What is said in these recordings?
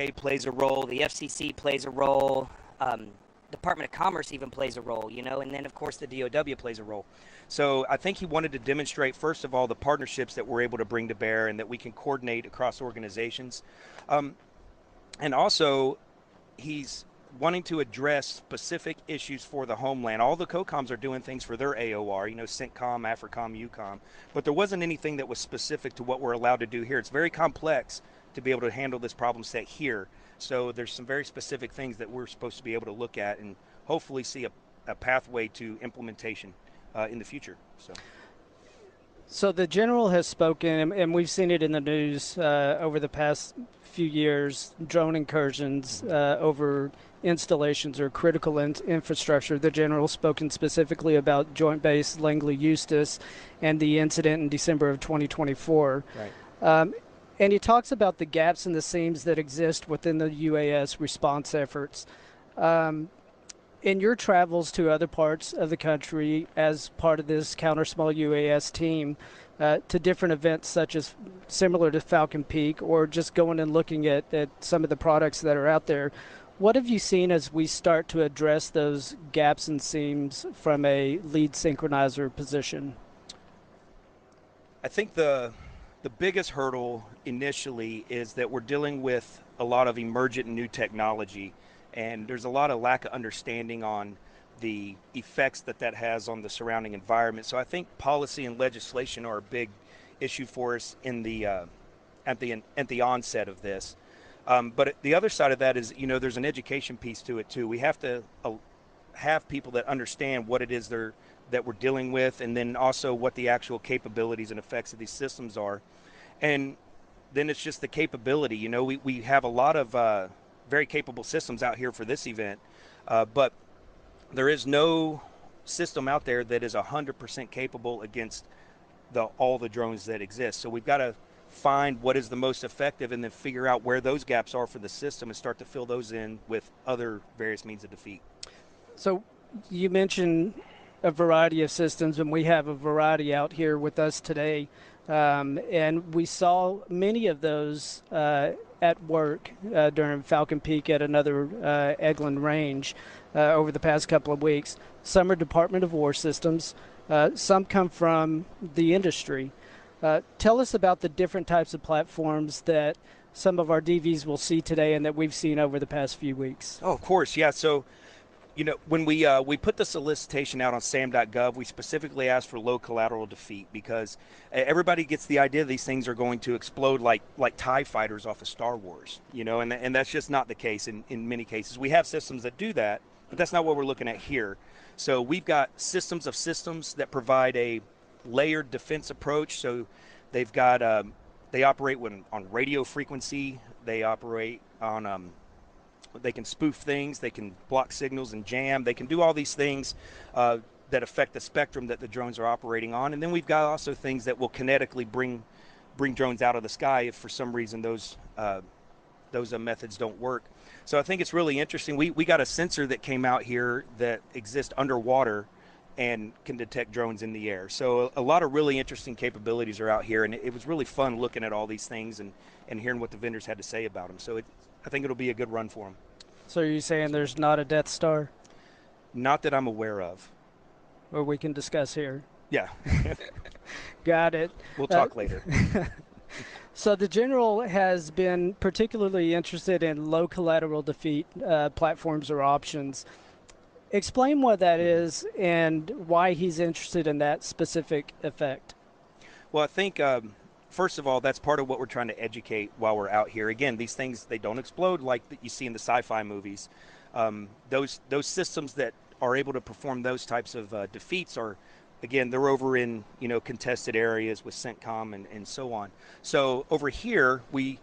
plays a role, the FCC plays a role, Department of Commerce even plays a role, and then of course the DOW plays a role. So I think he wanted to demonstrate, first of all, the partnerships that we're able to bring to bear and that we can coordinate across organizations. And also, he's wanting to address specific issues for the homeland. All the COCOMs are doing things for their AOR, CENTCOM, AFRICOM, EUCOM, but there wasn't anything that was specific to what we're allowed to do here. It's very complex to be able to handle this problem set here. So there's some very specific things that we're supposed to be able to look at and hopefully see a pathway to implementation in the future. So the general has spoken, and we've seen it in the news over the past few years, drone incursions over installations or critical infrastructure. The general spoken specifically about Joint Base Langley Eustis and the incident in December of 2024. Right. And he talks about the gaps and the seams that exist within the UAS response efforts. In your travels to other parts of the country as part of this Counter Small UAS team, to different events such as similar to Falcon Peak, or just going and looking at some of the products that are out there, what have you seen as we start to address those gaps and seams from a lead synchronizer position? I think the biggest hurdle initially is that we're dealing with a lot of emergent new technology, and there's a lot of lack of understanding on the effects that has on the surrounding environment. So I think policy and legislation are a big issue for us in the at the onset of this. But the other side of that is, there's an education piece to it too. We have to have people that understand what it is that we're dealing with, and then also what the actual capabilities and effects of these systems are. And then it's just the capability. We have a lot of very capable systems out here for this event, but there is no system out there that is 100% capable against all the drones that exist. So we've got to find what is the most effective and then figure out where those gaps are for the system and start to fill those in with other various means of defeat. So you mentioned a variety of systems, and we have a variety out here with us today. And we saw many of those at work during Falcon Peak at another Eglin range over the past couple of weeks. Some are Department of War systems. Some come from the industry. Tell us about the different types of platforms that some of our DVs will see today and that we've seen over the past few weeks. Oh, of course, yeah. So, when we put the solicitation out on SAM.gov, we specifically asked for low collateral defeat because everybody gets the idea these things are going to explode like TIE fighters off of Star Wars, and that's just not the case in many cases. We have systems that do that, but that's not what we're looking at here. So we've got systems of systems that provide a layered defense approach. So they've got they operate on radio frequency. They operate on they can spoof things, they can block signals and jam, they can do all these things that affect the spectrum that the drones are operating on. And then we've got also things that will kinetically bring drones out of the sky if for some reason those methods don't work. So I think it's really interesting. We got a sensor that came out here that exists underwater and can detect drones in the air. So a lot of really interesting capabilities are out here, and it was really fun looking at all these things and hearing what the vendors had to say about them. So I think it'll be a good run for them. So are you saying there's not a Death Star? Not that I'm aware of. Or we can discuss here. Yeah. Got it. We'll talk later. So the general has been particularly interested in low collateral defeat platforms or options. Explain what that is and why he's interested in that specific effect. Well, I think first of all, that's part of what we're trying to educate while we're out here. Again, these things, they don't explode like you see in the sci-fi movies. Those systems that are able to perform those types of defeats are, again, they're over in contested areas with CENTCOM and so on. So over here, we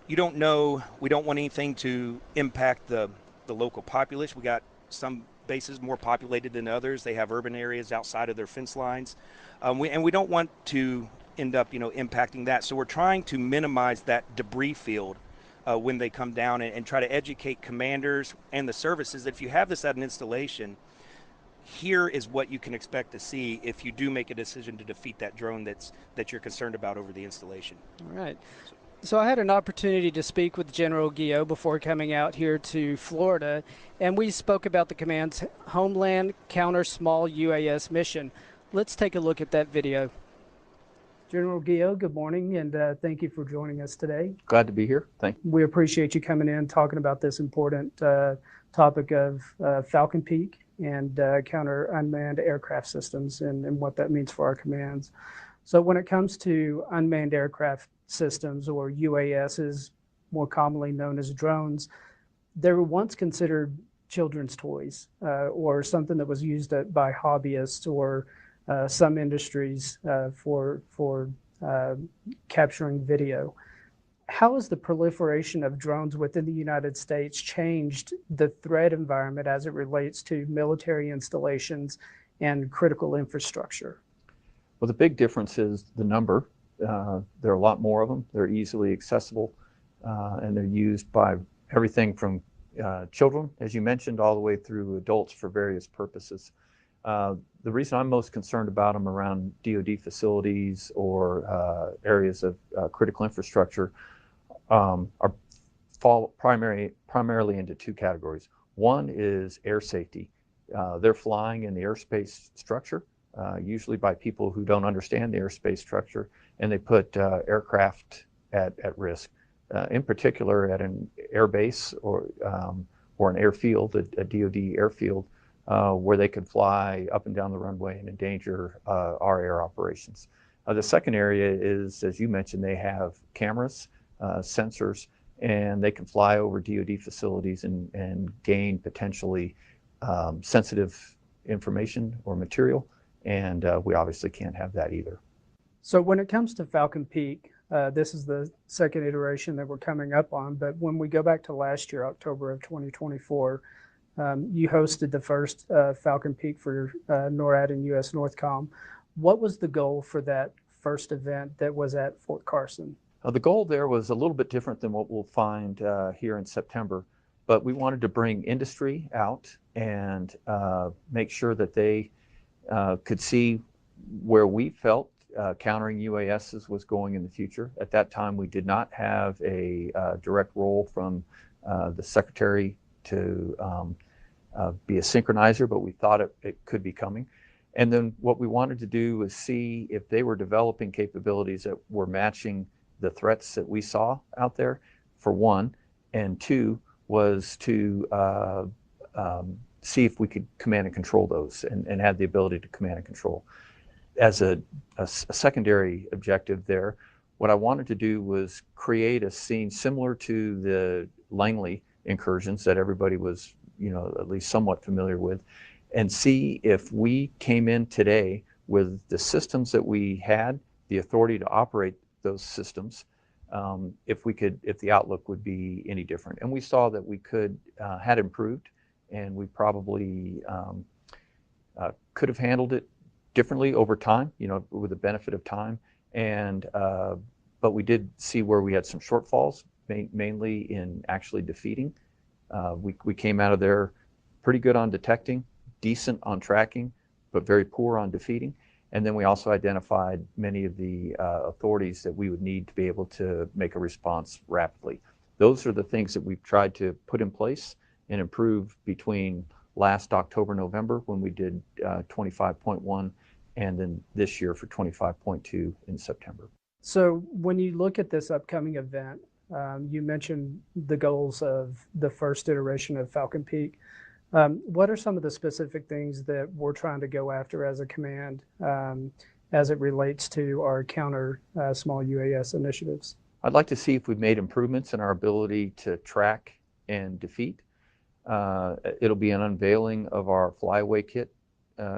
don't want anything to impact the local populace. We got some bases more populated than others. They have urban areas outside of their fence lines, and we don't want to end up impacting that. So we're trying to minimize that debris field when they come down and try to educate commanders and the services that if you have this at an installation, here is what you can expect to see if you do make a decision to defeat that drone that you're concerned about over the installation. All right. So I had an opportunity to speak with General Guillot before coming out here to Florida, and we spoke about the command's Homeland Counter Small UAS mission. Let's take a look at that video. General Guillot, good morning, and thank you for joining us today. Glad to be here. Thank you. We appreciate you coming in, talking about this important topic of Falcon Peak and counter unmanned aircraft systems and what that means for our commands. So when it comes to unmanned aircraft systems, or UASs, more commonly known as drones, they were once considered children's toys or something that was used by hobbyists or some industries for capturing video. How has the proliferation of drones within the United States changed the threat environment as it relates to military installations and critical infrastructure? Well, the big difference is the number. There are a lot more of them. They're easily accessible, and they're used by everything from children, as you mentioned, all the way through adults for various purposes. The reason I'm most concerned about them around DoD facilities or areas of critical infrastructure fall primarily into two categories. One is air safety. They're flying in the airspace structure, usually by people who don't understand the airspace structure, and they put aircraft at risk. In particular, at an air base or an airfield, a DoD airfield, where they could fly up and down the runway and endanger our air operations. The second area is, as you mentioned, they have cameras, sensors, and they can fly over DoD facilities and gain potentially sensitive information or material, and we obviously can't have that either. So when it comes to Falcon Peak, this is the second iteration that we're coming up on, but when we go back to last year, October of 2024, you hosted the first Falcon Peak for NORAD and US Northcom. What was the goal for that first event that was at Fort Carson? The goal there was a little bit different than what we'll find here in September, but we wanted to bring industry out and make sure that they could see where we felt countering UASs was going in the future. At that time, we did not have a direct role from the Secretary to be a synchronizer, but we thought it could be coming. And then what we wanted to do was see if they were developing capabilities that were matching the threats that we saw out there, for one, and two was to see if we could command and control those and have the ability to command and control. As a secondary objective there, what I wanted to do was create a scene similar to the Langley incursions that everybody was, at least somewhat familiar with, and see if we came in today with the systems that we had, the authority to operate those systems, if the outlook would be any different. And we saw that we had improved, and we probably could have handled it differently over time, with the benefit of time. And but we did see where we had some shortfalls, mainly in actually defeating. We came out of there pretty good on detecting, decent on tracking, but very poor on defeating. And then we also identified many of the authorities that we would need to be able to make a response rapidly. Those are the things that we've tried to put in place and improve between last October, November, when we did 25.1, and then this year for 25.2 in September. So when you look at this upcoming event, you mentioned the goals of the first iteration of Falcon Peak. What are some of the specific things that we're trying to go after as a command as it relates to our counter small UAS initiatives? I'd like to see if we've made improvements in our ability to track and defeat. It'll be an unveiling of our flyaway kit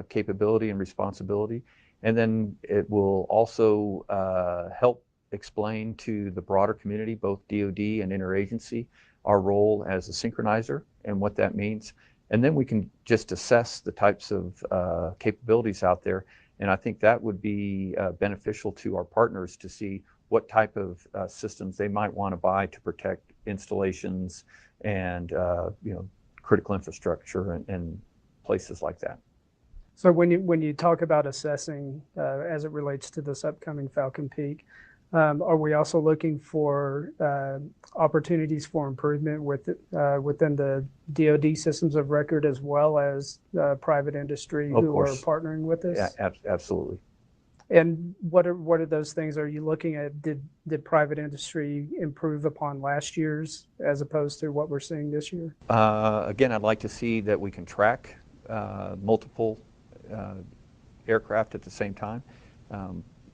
capability and responsibility. And then it will also help explain to the broader community, both DoD and interagency, our role as a synchronizer and what that means. And then we can just assess the types of capabilities out there. And I think that would be beneficial to our partners to see what type of systems they might want to buy to protect installations and critical infrastructure and places like that. So when you talk about assessing as it relates to this upcoming Falcon Peak, Are we also looking for opportunities for improvement within the DoD systems of record as well as private industry Of who are course. partnering with Yeah, us? absolutely. And what are those things? Are you looking at did private industry improve upon last year's as opposed to what we're seeing this year? Again, I'd like to see that we can track multiple uh, aircraft at the same time.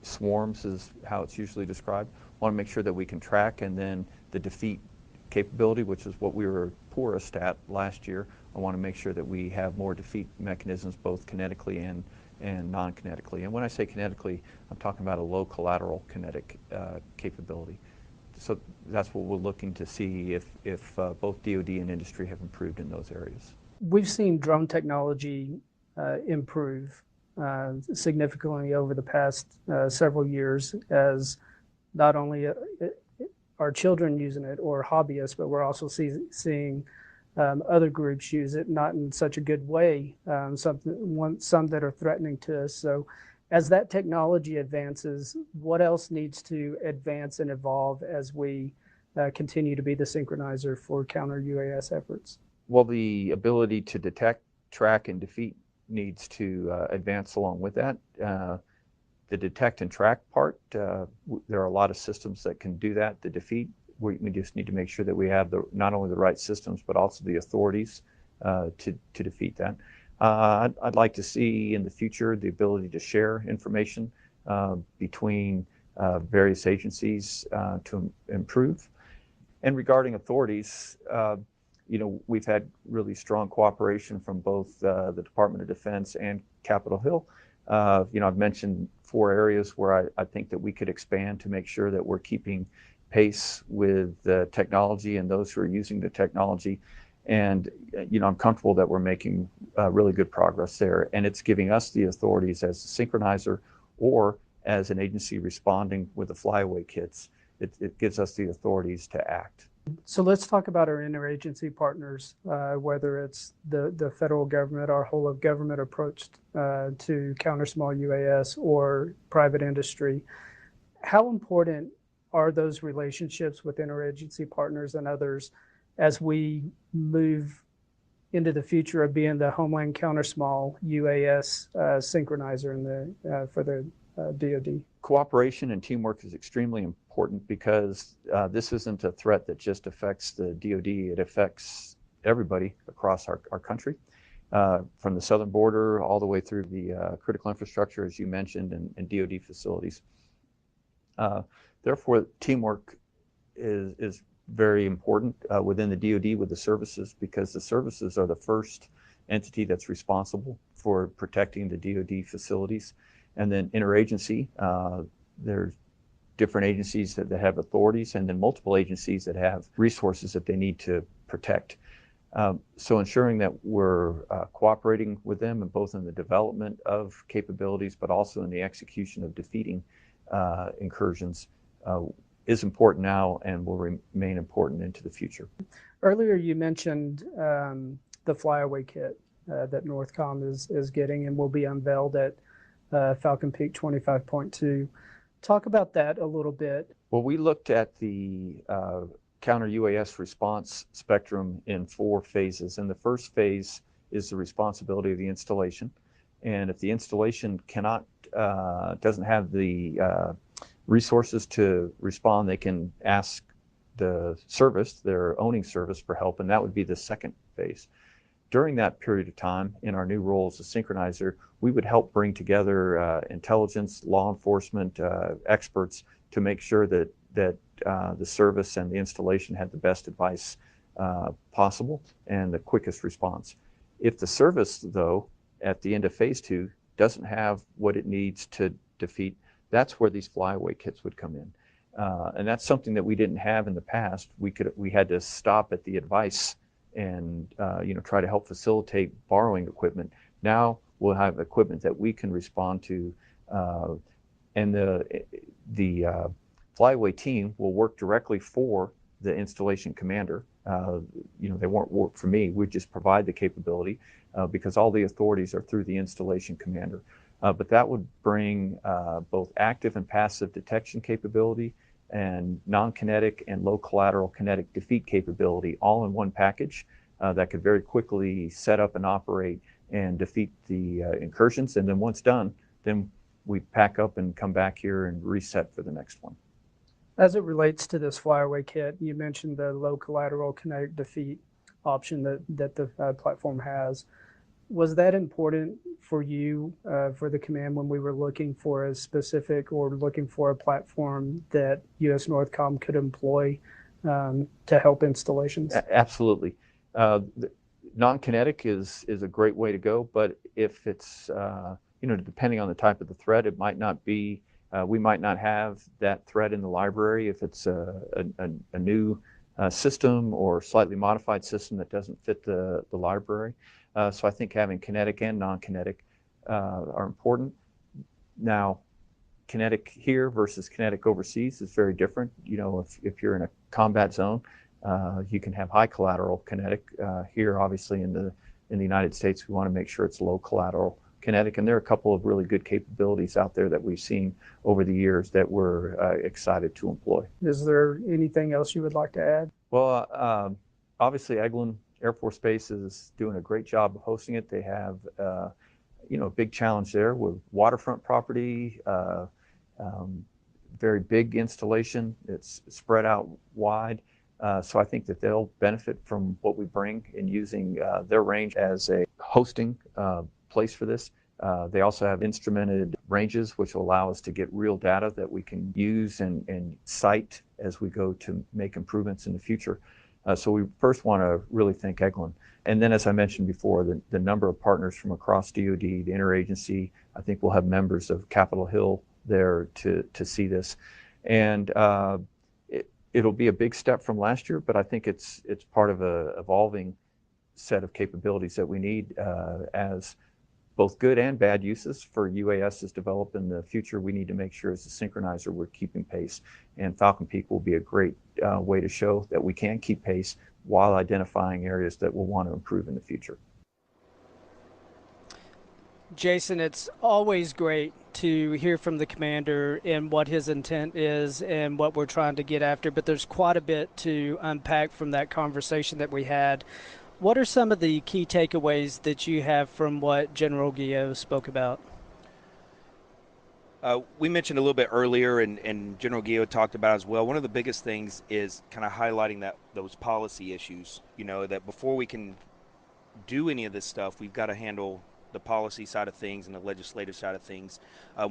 Swarms is how it's usually described. Want to make sure that we can track, and then the defeat capability, which is what we were poorest at last year. I want to make sure that we have more defeat mechanisms, both kinetically and non-kinetically. And when I say kinetically, I'm talking about a low collateral kinetic capability. So that's what we're looking to see if both DoD and industry have improved in those areas. We've seen drone technology improve significantly over the past several years as not only are children using it or hobbyists, but we're also seeing other groups use it, not in such a good way, some that are threatening to us. So as that technology advances, what else needs to advance and evolve as we continue to be the synchronizer for counter UAS efforts? Well, the ability to detect, track, and defeat needs to advance along with that. The detect and track part, there are a lot of systems that can do that. The defeat, we just need to make sure that we have not only the right systems, but also the authorities to defeat that. I'd like to see in the future the ability to share information between various agencies to improve. And regarding authorities, we've had really strong cooperation from both the Department of Defense and Capitol Hill. I've mentioned 4 areas where I think that we could expand to make sure that we're keeping pace with the technology and those who are using the technology. And, I'm comfortable that we're making really good progress there. And it's giving us the authorities as a synchronizer or as an agency responding with the flyaway kits. It gives us the authorities to act. So let's talk about our interagency partners, whether it's the federal government, our whole of government approach to counter small UAS, or private industry. How important are those relationships with interagency partners and others as we move into the future of being the Homeland Counter Small UAS synchronizer for the DoD? Cooperation and teamwork is extremely important because this isn't a threat that just affects the DoD. It affects everybody across our country, from the southern border all the way through the critical infrastructure, as you mentioned, and DoD facilities. Therefore, teamwork is very important within the DoD with the services, because the services are the first entity that's responsible for protecting the DoD facilities. And then interagency, there's different agencies that have authorities, and then multiple agencies that have resources that they need to protect. So ensuring that we're cooperating with them, and both in the development of capabilities, but also in the execution of defeating incursions, is important now and will remain important into the future. Earlier, you mentioned the flyaway kit that Northcom is getting and will be unveiled at Falcon Peak 25.2. Talk about that a little bit. Well, we looked at the counter UAS response spectrum in 4 phases. And the first phase is the responsibility of the installation. And if the installation doesn't have the resources to respond, they can ask the service, their owning service, for help, and that would be the second phase. During that period of time, in our new role as a synchronizer, we would help bring together intelligence, law enforcement experts to make sure that the service and the installation had the best advice possible and the quickest response. If the service, though, at the end of phase 2, doesn't have what it needs to defeat, that's where these flyaway kits would come in. And that's something that we didn't have in the past. We had to stop at the advice and try to help facilitate borrowing equipment. Now we'll have equipment that we can respond to, and the flyaway team will work directly for the installation commander. They won't work for me. We just provide the capability because all the authorities are through the installation commander. but that would bring both active and passive detection capability and non-kinetic and low collateral kinetic defeat capability all in one package that could very quickly set up and operate and defeat the incursions. And then once done, then we pack up and come back here and reset for the next one. As it relates to this flyaway kit, you mentioned the low collateral kinetic defeat option that the platform has. Was that important for you, for the command, when we were looking for a specific or looking for a platform that U.S. Northcom could employ to help installations? Absolutely. Non-kinetic is a great way to go, but if it's, depending on the type of the threat, it might not be, we might not have that threat in the library if it's a new system or slightly modified system that doesn't fit the library. So I think having kinetic and non-kinetic are important. Now, kinetic here versus kinetic overseas is very different. If you're in a combat zone, you can have high collateral kinetic. Here, obviously, in the United States, we want to make sure it's low collateral kinetic, and there are a couple of really good capabilities out there that we've seen over the years that we're excited to employ. Is there anything else you would like to add? Well, obviously, Eglin Air Force Base is doing a great job of hosting it. They have, a big challenge there with waterfront property, very big installation. It's spread out wide. So I think that they'll benefit from what we bring in using their range as a hosting place for this. They also have instrumented ranges, which will allow us to get real data that we can use and cite as we go to make improvements in the future. So we first want to really thank Eglin. And then, as I mentioned before, the number of partners from across DoD, the interagency, I think we'll have members of Capitol Hill there to see this. And it'll be a big step from last year, but I think it's part of a evolving set of capabilities that we need as both good and bad uses for UAS is developed in the future. We need to make sure as a synchronizer we're keeping pace, and Falcon Peak will be a great way to show that we can keep pace while identifying areas that we'll want to improve in the future. Jason, it's always great to hear from the commander and what his intent is and what we're trying to get after, but there's quite a bit to unpack from that conversation that we had. What are some of the key takeaways that you have from what General Guillot spoke about? We mentioned a little bit earlier, and General Guillot talked about as well. One of the biggest things is kind of highlighting those policy issues. That before we can do any of this stuff, we've got to handle the policy side of things and the legislative side of things.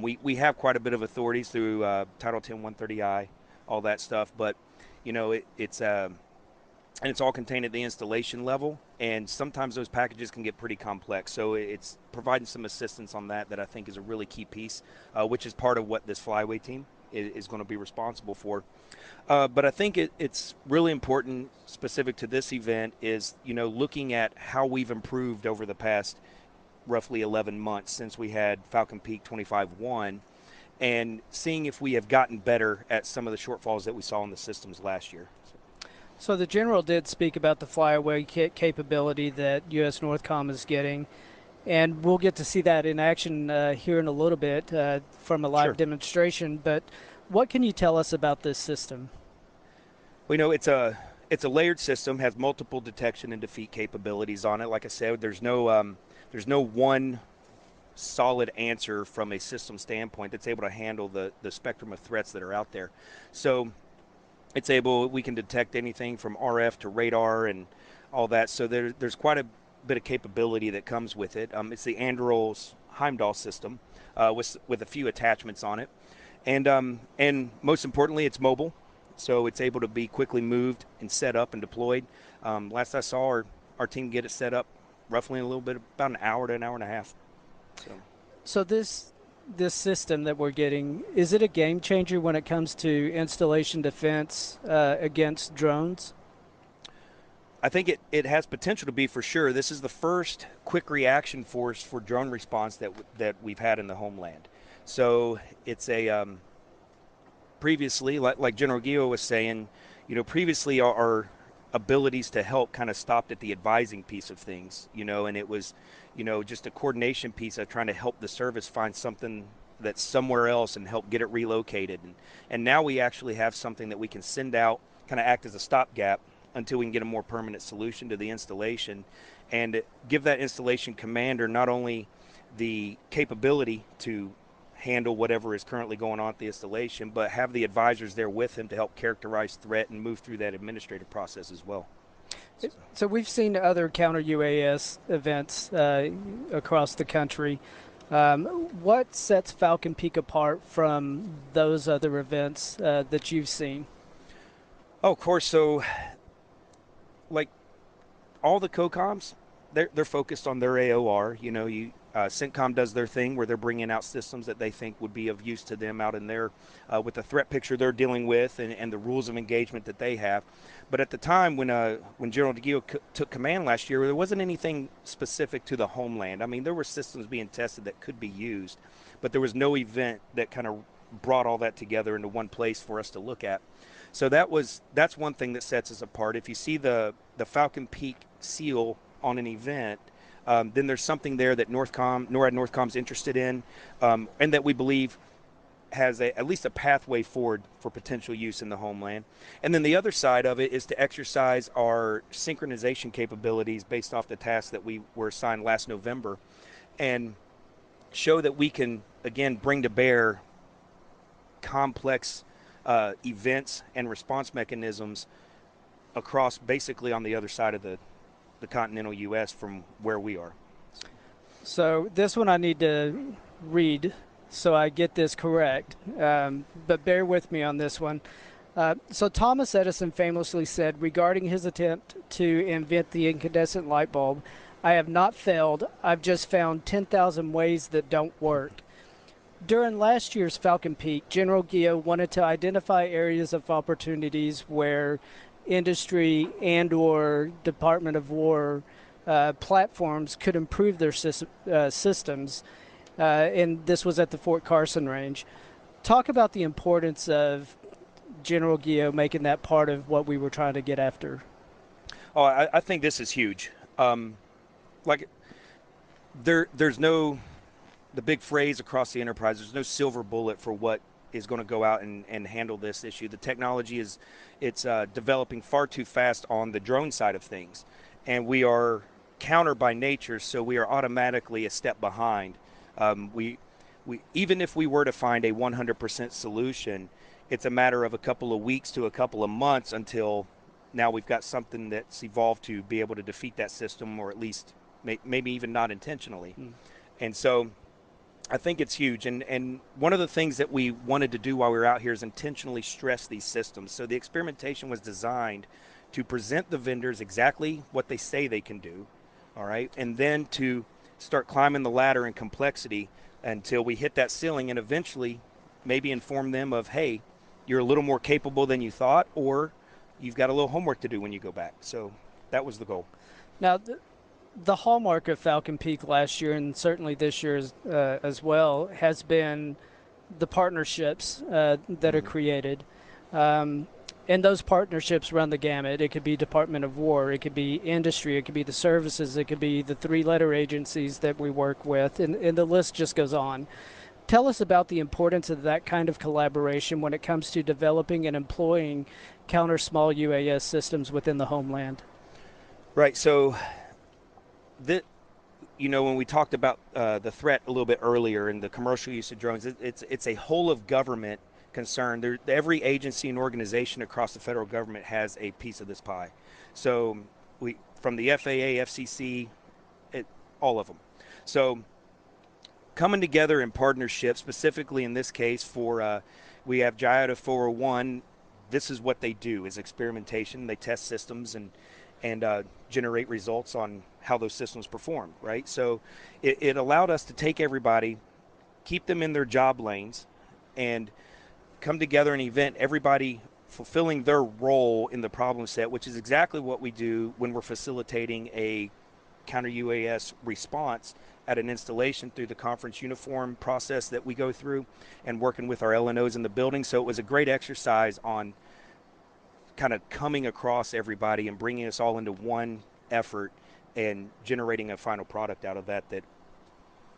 We have quite a bit of authorities through Title 10 130I, all that stuff, but it's all contained at the installation level, and sometimes those packages can get pretty complex. So it's providing some assistance on that I think is a really key piece, which is part of what this flyaway team is going to be responsible for. But I think it's really important, specific to this event, is looking at how we've improved over the past roughly 11 months since we had Falcon Peak 25-1, and seeing if we have gotten better at some of the shortfalls that we saw in the systems last year. So the General did speak about the flyaway kit capability that U.S. Northcom is getting, and we'll get to see that in action here in a little bit from a live demonstration. But what can you tell us about this system? Well, it's a layered system, has multiple detection and defeat capabilities on it. Like I said, there's no one solid answer from a system standpoint that's able to handle the spectrum of threats that are out there. So we can detect anything from RF to radar and all that. So there's quite a bit of capability that comes with it. It's the Anduril's Heimdall system with a few attachments on it. And most importantly, it's mobile. So it's able to be quickly moved and set up and deployed. Last I saw, our team get it set up roughly in a little bit, about an hour to an hour and a half. So this system that we're getting, is it a game changer when it comes to installation defense against drones? I think it has potential to be, for sure. This is the first quick reaction force for drone response that we've had in the homeland. So it's previously, like General Guillot was saying, previously our abilities to help kind of stopped at the advising piece of things, and it was, just a coordination piece of trying to help the service find something that's somewhere else and help get it relocated. And now we actually have something that we can send out, kind of act as a stopgap until we can get a more permanent solution to the installation, and give that installation commander not only the capability to handle whatever is currently going on at the installation, but have the advisors there with him to help characterize threat and move through that administrative process as well. So we've seen other counter UAS events across the country. What sets Falcon Peak apart from those other events that you've seen? Oh, of course. So, like all the COCOMs, they're focused on their AOR. CENTCOM does their thing where they're bringing out systems that they think would be of use to them out in their with the threat picture they're dealing with, and the rules of engagement that they have. But at the time when General DeGio took command last year, there wasn't anything specific to the homeland. I mean, there were systems being tested that could be used, but there was no event that kind of brought all that together into one place for us to look at. So that's one thing that sets us apart. If you see the Falcon Peak seal on an event, then there's something there that NORAD Northcom's interested in, and that we believe has at least a pathway forward for potential use in the homeland. And then the other side of it is to exercise our synchronization capabilities based off the task that we were assigned last November, and show that we can, again, bring to bear complex events and response mechanisms across basically on the other side of the continental U.S. from where we are. So this one I need to read so I get this correct, but bear with me on this one. So Thomas Edison famously said regarding his attempt to invent the incandescent light bulb, "I have not failed, I've just found 10,000 ways that don't work." During last year's Falcon Peak, General Gio wanted to identify areas of opportunities where industry and or Department of War platforms could improve their systems, and this was at the Fort Carson range. Talk about the importance of General Gio making that part of what we were trying to get after. Oh, I think this is huge. Like there's no, the big phrase across the enterprise, there's no silver bullet for what is going to go out and handle this issue. The technology it's developing far too fast on the drone side of things, and we are counter by nature, so we are automatically a step behind. We even if we were to find a 100% solution, it's a matter of a couple of weeks to a couple of months until now we've got something that's evolved to be able to defeat that system, or at least maybe even not intentionally. And so I think it's huge. And one of the things that we wanted to do while we were out here is intentionally stress these systems. So the experimentation was designed to present the vendors exactly what they say they can do, all right, and then to start climbing the ladder in complexity until we hit that ceiling, and eventually maybe inform them of, hey, you're a little more capable than you thought, or you've got a little homework to do when you go back. So that was the goal. Now, the hallmark of Falcon Peak last year, and certainly this year as well, has been the partnerships that are created. And those partnerships run the gamut. It could be Department of War, it could be industry, it could be the services, it could be the three-letter agencies that we work with, and the list just goes on. Tell us about the importance of that kind of collaboration when it comes to developing and employing counter small UAS systems within the homeland. Right. So, when we talked about the threat a little bit earlier and the commercial use of drones, it's a whole of government concern. Every agency and organization across the federal government has a piece of this pie. So from the FAA, FCC, all of them. So coming together in partnership, specifically in this case we have GIATA 401. This is what they do, is experimentation. They test systems and generate results on how those systems perform, right? So it allowed us to take everybody, keep them in their job lanes, and come together in an event, everybody fulfilling their role in the problem set, which is exactly what we do when we're facilitating a counter UAS response at an installation through the conference uniform process that we go through and working with our LNOs in the building. So it was a great exercise on kind of coming across everybody and bringing us all into one effort and generating a final product out of that that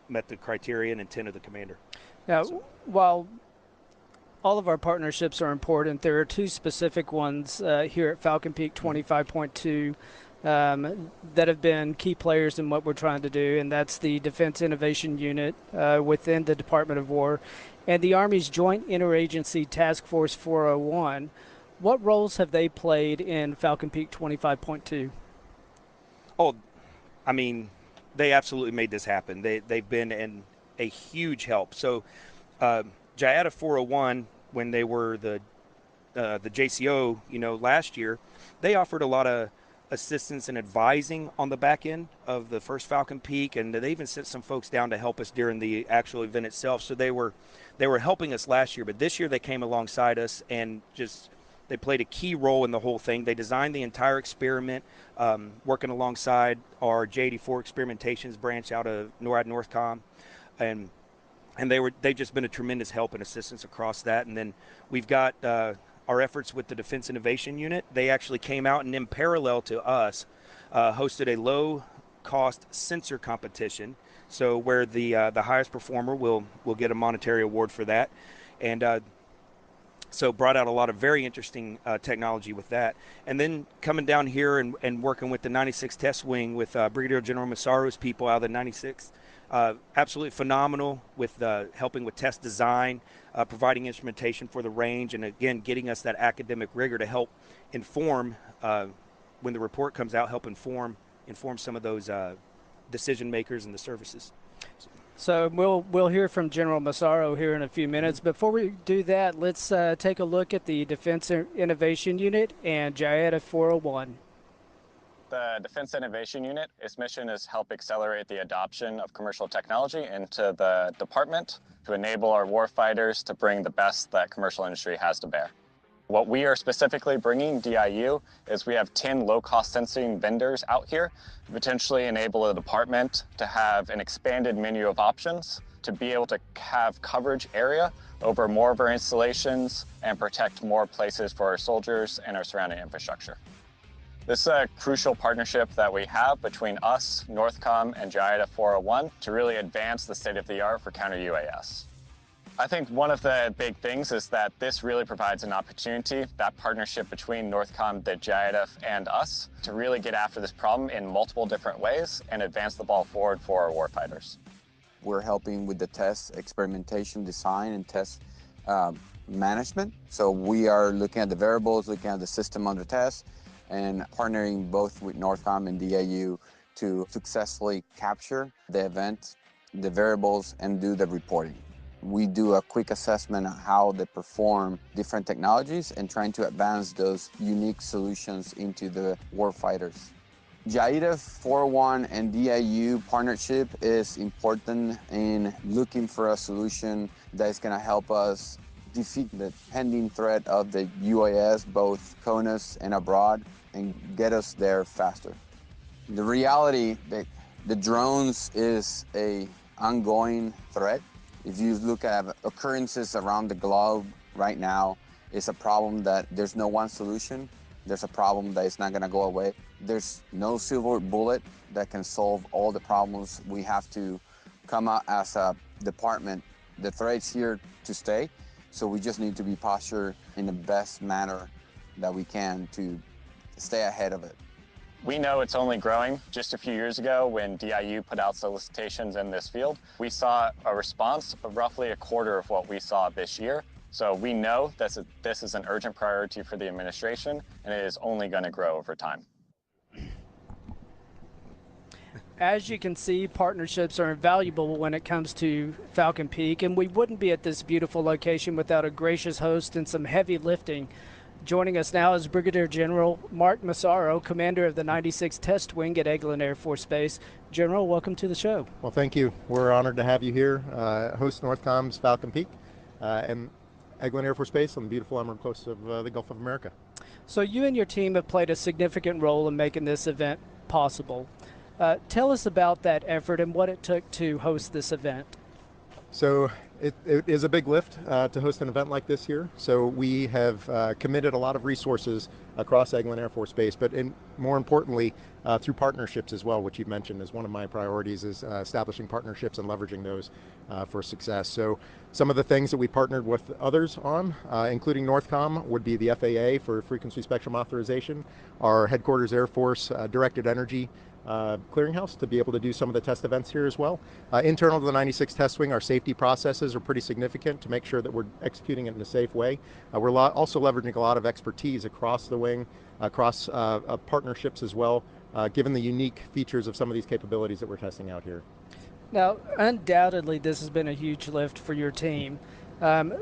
met the criteria and intent of the commander. Now, while all of our partnerships are important, there are two specific ones here at Falcon Peak 25.2 that have been key players in what we're trying to do, and that's the Defense Innovation Unit within the Department of War and the Army's Joint Interagency Task Force 401. What roles have they played in Falcon Peak 25.2? Oh, I mean, they absolutely made this happen. They've been a huge help. So, JIATA 401, when they were the JCO, last year, they offered a lot of assistance and advising on the back end of the first Falcon Peak, and they even sent some folks down to help us during the actual event itself. So they were helping us last year, but this year they came alongside us and they played a key role in the whole thing. They designed the entire experiment, working alongside our J84 experimentations branch out of NORAD Northcom, and they've just been a tremendous help and assistance across that. And then we've got our efforts with the Defense Innovation Unit. They actually came out and in parallel to us hosted a low-cost sensor competition. So where the highest performer will get a monetary award for that, and so brought out a lot of very interesting technology with that. And then coming down here and working with the 96 Test Wing with Brigadier General Massaro's people out of the 96. Absolutely phenomenal with helping with test design, providing instrumentation for the range, and again, getting us that academic rigor to help inform, when the report comes out, help inform some of those decision makers and the services. So we'll hear from General Massaro here in a few minutes. Before we do that, let's take a look at the Defense Innovation Unit and JIATA 401. The Defense Innovation Unit, its mission is help accelerate the adoption of commercial technology into the department to enable our warfighters to bring the best that commercial industry has to bear. What we are specifically bringing, DIU, is we have 10 low-cost sensing vendors out here to potentially enable a department to have an expanded menu of options to be able to have coverage area over more of our installations and protect more places for our soldiers and our surrounding infrastructure. This is a crucial partnership that we have between us, Northcom, and JIATA 401 to really advance the state-of-the-art for counter-UAS. I think one of the big things is that this really provides an opportunity, that partnership between Northcom, the JIATA, and us, to really get after this problem in multiple different ways and advance the ball forward for our warfighters. We're helping with the test experimentation design and test management. So we are looking at the variables, looking at the system under test, and partnering both with Northcom and DIU to successfully capture the event, the variables, and do the reporting. We do a quick assessment of how they perform different technologies and trying to advance those unique solutions into the warfighters. JIATA 401 and DIU partnership is important in looking for a solution that is going to help us defeat the pending threat of the UAS, both CONUS and abroad, and get us there faster. The reality that the drones is an ongoing threat. If you look at occurrences around the globe right now, it's a problem that there's no one solution. There's a problem that is not gonna go away. There's no silver bullet that can solve all the problems. We have to come out as a department. The threat's here to stay, so we just need to be postured in the best manner that we can to stay ahead of it. We know it's only growing. Just a few years ago, when DIU put out solicitations in this field, we saw a response of roughly a quarter of what we saw this year. So we know this is an urgent priority for the administration, and it is only going to grow over time. As you can see, partnerships are invaluable when it comes to Falcon Peak, and we wouldn't be at this beautiful location without a gracious host and some heavy lifting. Joining us now is Brigadier General Mark Massaro, commander of the 96 Test Wing at Eglin Air Force Base. General, welcome to the show. Well, thank you. We're honored to have you here, host Northcom's Falcon Peak and Eglin Air Force Base on the beautiful emerald coast of the Gulf of America. So you and your team have played a significant role in making this event possible. Tell us about that effort and what it took to host this event. So it is a big lift to host an event like this here. So we have committed a lot of resources across Eglin Air Force Base, but more importantly, through partnerships as well, which you mentioned is one of my priorities, is establishing partnerships and leveraging those for success. So some of the things that we partnered with others on, including Northcom, would be the FAA for frequency spectrum authorization, our headquarters Air Force directed energy clearinghouse to be able to do some of the test events here as well. Internal to the 96 test wing, our safety processes are pretty significant to make sure that we're executing it in a safe way. We're also leveraging a lot of expertise across the wing, across partnerships as well, given the unique features of some of these capabilities that we're testing out here. Now, undoubtedly, this has been a huge lift for your team.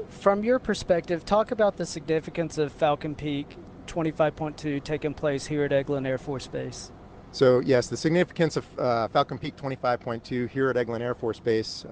From your perspective, talk about the significance of Falcon Peak 25.2 taking place here at Eglin Air Force Base. So yes, the significance of Falcon Peak 25.2 here at Eglin Air Force Base.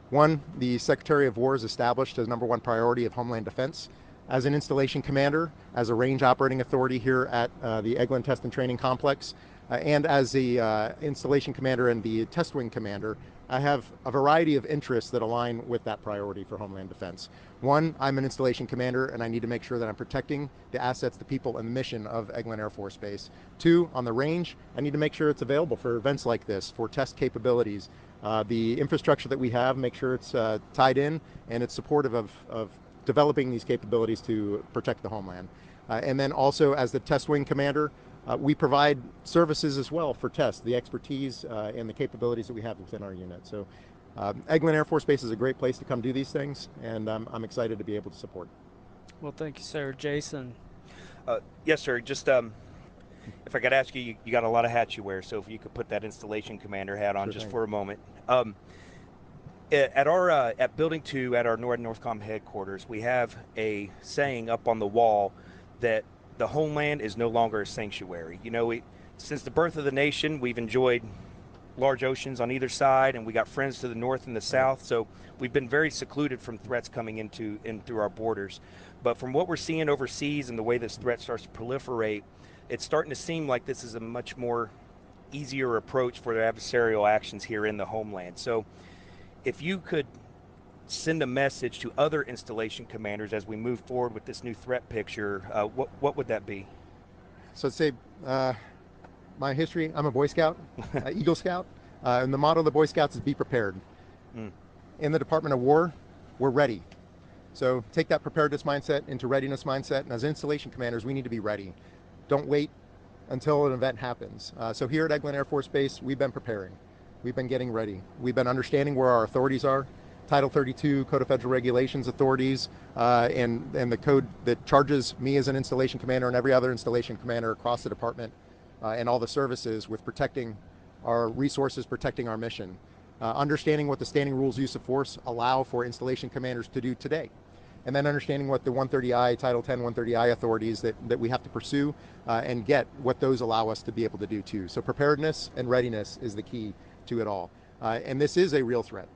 One, the Secretary of War has established as #1 priority of Homeland Defense. As an installation commander, as a range operating authority here at the Eglin Test and Training Complex, and as the installation commander and the test wing commander, I have a variety of interests that align with that priority for Homeland Defense. One, I'm an installation commander and I need to make sure that I'm protecting the assets, the people, and the mission of Eglin Air Force Base. Two, on the range, I need to make sure it's available for events like this, for test capabilities. The infrastructure that we have, make sure it's tied in and it's supportive of developing these capabilities to protect the homeland. And then also as the test wing commander, we provide services as well for tests, the expertise and the capabilities that we have within our unit. So Eglin Air Force Base is a great place to come do these things, and I'm excited to be able to support. Well, thank you, sir. Jason? Yes, sir. Just if I could ask you, you got a lot of hats you wear, so if you could put that installation commander hat on just for a moment. At Building 2 at our Northcom headquarters, we have a saying up on the wall that the homeland is no longer a sanctuary. You know, since the birth of the nation, we've enjoyed large oceans on either side, and we got friends to the north and the south, so we've been very secluded from threats coming in through our borders. But from what we're seeing overseas and the way this threat starts to proliferate, it's starting to seem like this is a much more easier approach for the adversarial actions here in the homeland. So if you could send a message to other installation commanders as we move forward with this new threat picture, what would that be? So I'd say my history, I'm a Boy Scout, Eagle Scout, and the motto of the Boy Scouts is be prepared. In the Department of War, we're ready. So take that preparedness mindset into readiness mindset, and as installation commanders, we need to be ready. Don't wait until an event happens. So here at Eglin Air Force Base, we've been preparing. We've been getting ready. We've been understanding where our authorities are. Title 32, Code of Federal Regulations authorities, and the code that charges me as an installation commander and every other installation commander across the department and all the services with protecting our resources, protecting our mission. Understanding what the standing rules use of force allow for installation commanders to do today. And then understanding what the 130I, Title 10 130I authorities that we have to pursue and get what those allow us to be able to do too. So preparedness and readiness is the key to it all. And this is a real threat.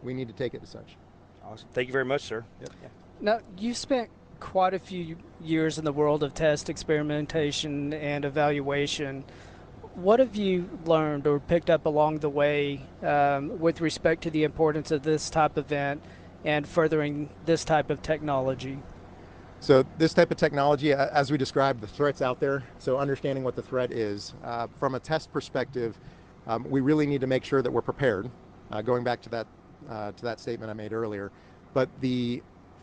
We need to take it as such. Awesome. Thank you very much, sir. Yep. Yeah. Now, you've spent quite a few years in the world of test, experimentation, and evaluation. What have you learned or picked up along the way with respect to the importance of this type of event and furthering this type of technology? So this type of technology, as we described, the threat's out there. So understanding what the threat is. From a test perspective, we really need to make sure that we're prepared. Going back to that statement I made earlier. But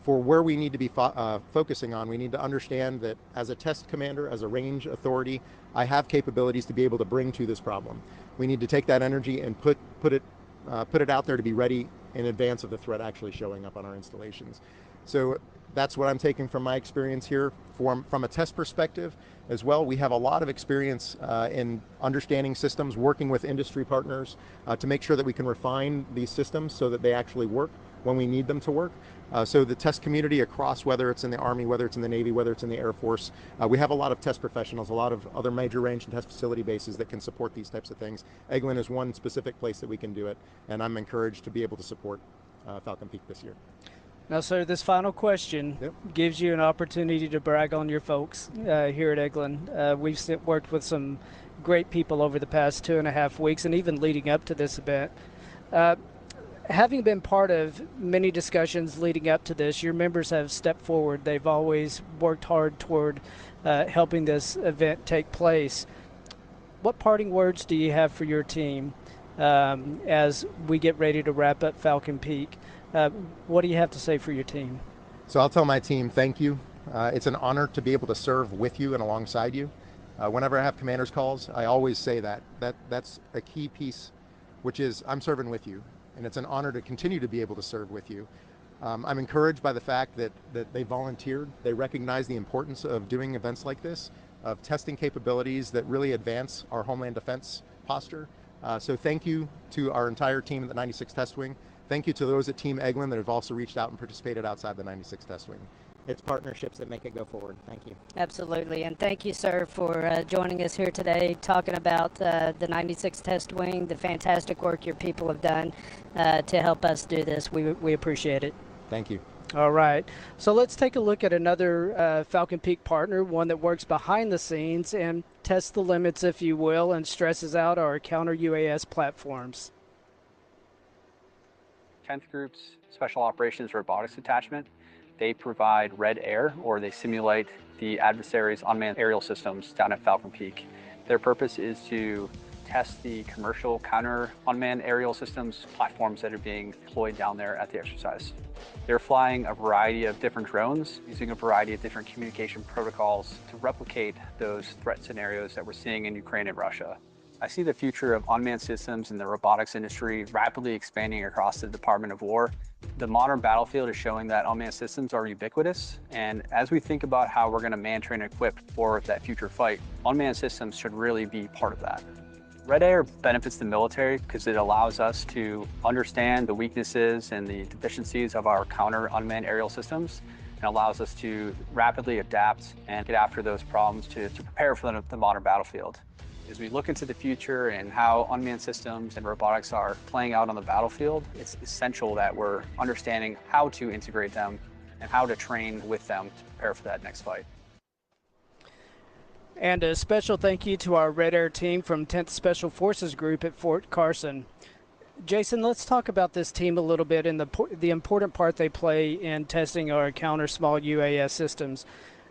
for where we need to be focusing on, we need to understand that as a test commander, as a range authority, I have capabilities to be able to bring to this problem. We need to take that energy and put it out there to be ready in advance of the threat actually showing up on our installations. So that's what I'm taking from my experience here. From a test perspective as well, we have a lot of experience in understanding systems, working with industry partners to make sure that we can refine these systems so that they actually work when we need them to work. So the test community across, whether it's in the Army, whether it's in the Navy, whether it's in the Air Force, we have a lot of test professionals, a lot of other major range and test facility bases that can support these types of things. Eglin is one specific place that we can do it, and I'm encouraged to be able to support Falcon Peak this year. Now, sir, this final question gives you an opportunity to brag on your folks here at Eglin. We've worked with some great people over the past 2.5 weeks and even leading up to this event. Having been part of many discussions leading up to this, your members have stepped forward. They've always worked hard toward helping this event take place. What parting words do you have for your team as we get ready to wrap up Falcon Peak? What do you have to say for your team? So I'll tell my team thank you. It's an honor to be able to serve with you and alongside you. Whenever I have commanders calls, I always say that's a key piece, which is I'm serving with you, and it's an honor to continue to be able to serve with you. I'm encouraged by the fact that they volunteered. They recognize the importance of doing events like this, of testing capabilities that really advance our homeland defense posture. So thank you to our entire team at the 96 Test Wing. Thank you to those at Team Eglin that have also reached out and participated outside the 96 Test Wing. It's partnerships that make it go forward. Thank you. Absolutely, and thank you, sir, for joining us here today, talking about the 96 Test Wing, the fantastic work your people have done to help us do this. We appreciate it. Thank you. All right, so let's take a look at another Falcon Peak partner, one that works behind the scenes and tests the limits, if you will, and stresses out our counter UAS platforms. 10th Group's Special Operations Robotics Detachment. They provide red air, or they simulate the adversary's unmanned aerial systems down at Falcon Peak. Their purpose is to test the commercial counter unmanned aerial systems platforms that are being deployed down there at the exercise. They're flying a variety of different drones using a variety of different communication protocols to replicate those threat scenarios that we're seeing in Ukraine and Russia. I see the future of unmanned systems in the robotics industry rapidly expanding across the Department of War. The modern battlefield is showing that unmanned systems are ubiquitous, and as we think about how we're going to man, train, and equip for that future fight, unmanned systems should really be part of that. Red Air benefits the military because it allows us to understand the weaknesses and the deficiencies of our counter unmanned aerial systems, and allows us to rapidly adapt and get after those problems to prepare for the modern battlefield. As we look into the future and how unmanned systems and robotics are playing out on the battlefield, it's essential that we're understanding how to integrate them and how to train with them to prepare for that next fight. And a special thank you to our Red Air team from 10th Special Forces Group at Fort Carson. Jason, let's talk about this team a little bit and the important part they play in testing our counter small UAS systems.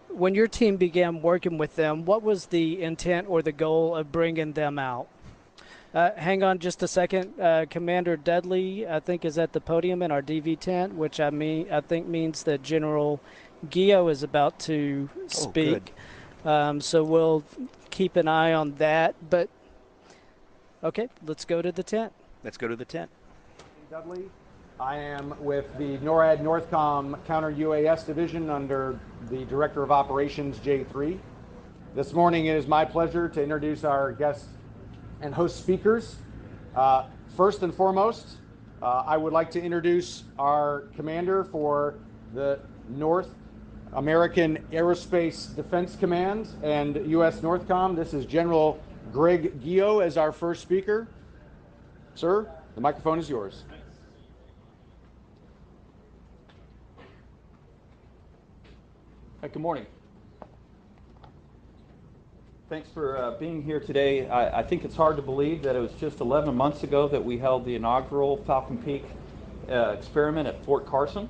When your team began working with them, what was the intent or the goal of bringing them out? Hang on just a second. Commander Dudley, I think, is at the podium in our DV tent, which I think means that General Gio is about to speak. So we'll keep an eye on that. But okay, let's go to the tent. Let's go to the tent. Dudley. I am with the NORAD Northcom Counter UAS Division under the Director of Operations, J3. This morning it is my pleasure to introduce our guest and host speakers. First and foremost, I would like to introduce our commander for the North American Aerospace Defense Command and U.S. Northcom. This is General Greg Gio as our first speaker. Sir, the microphone is yours. Good morning. Thanks for being here today. I think it's hard to believe that it was just 11 months ago that we held the inaugural Falcon Peak experiment at Fort Carson.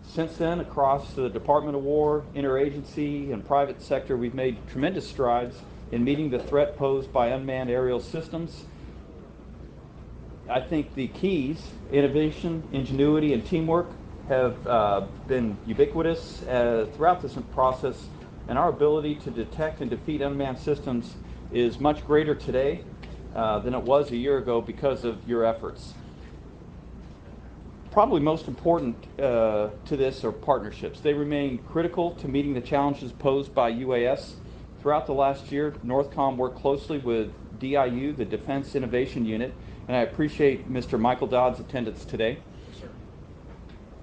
Since then, across the Department of War, interagency, and private sector, we've made tremendous strides in meeting the threat posed by unmanned aerial systems. I think the keys, innovation, ingenuity, and teamwork, have been ubiquitous throughout this process, and our ability to detect and defeat unmanned systems is much greater today than it was a year ago because of your efforts. Probably most important to this are partnerships. They remain critical to meeting the challenges posed by UAS. Throughout the last year, Northcom worked closely with DIU, the Defense Innovation Unit, and I appreciate Mr. Michael Dodd's attendance today.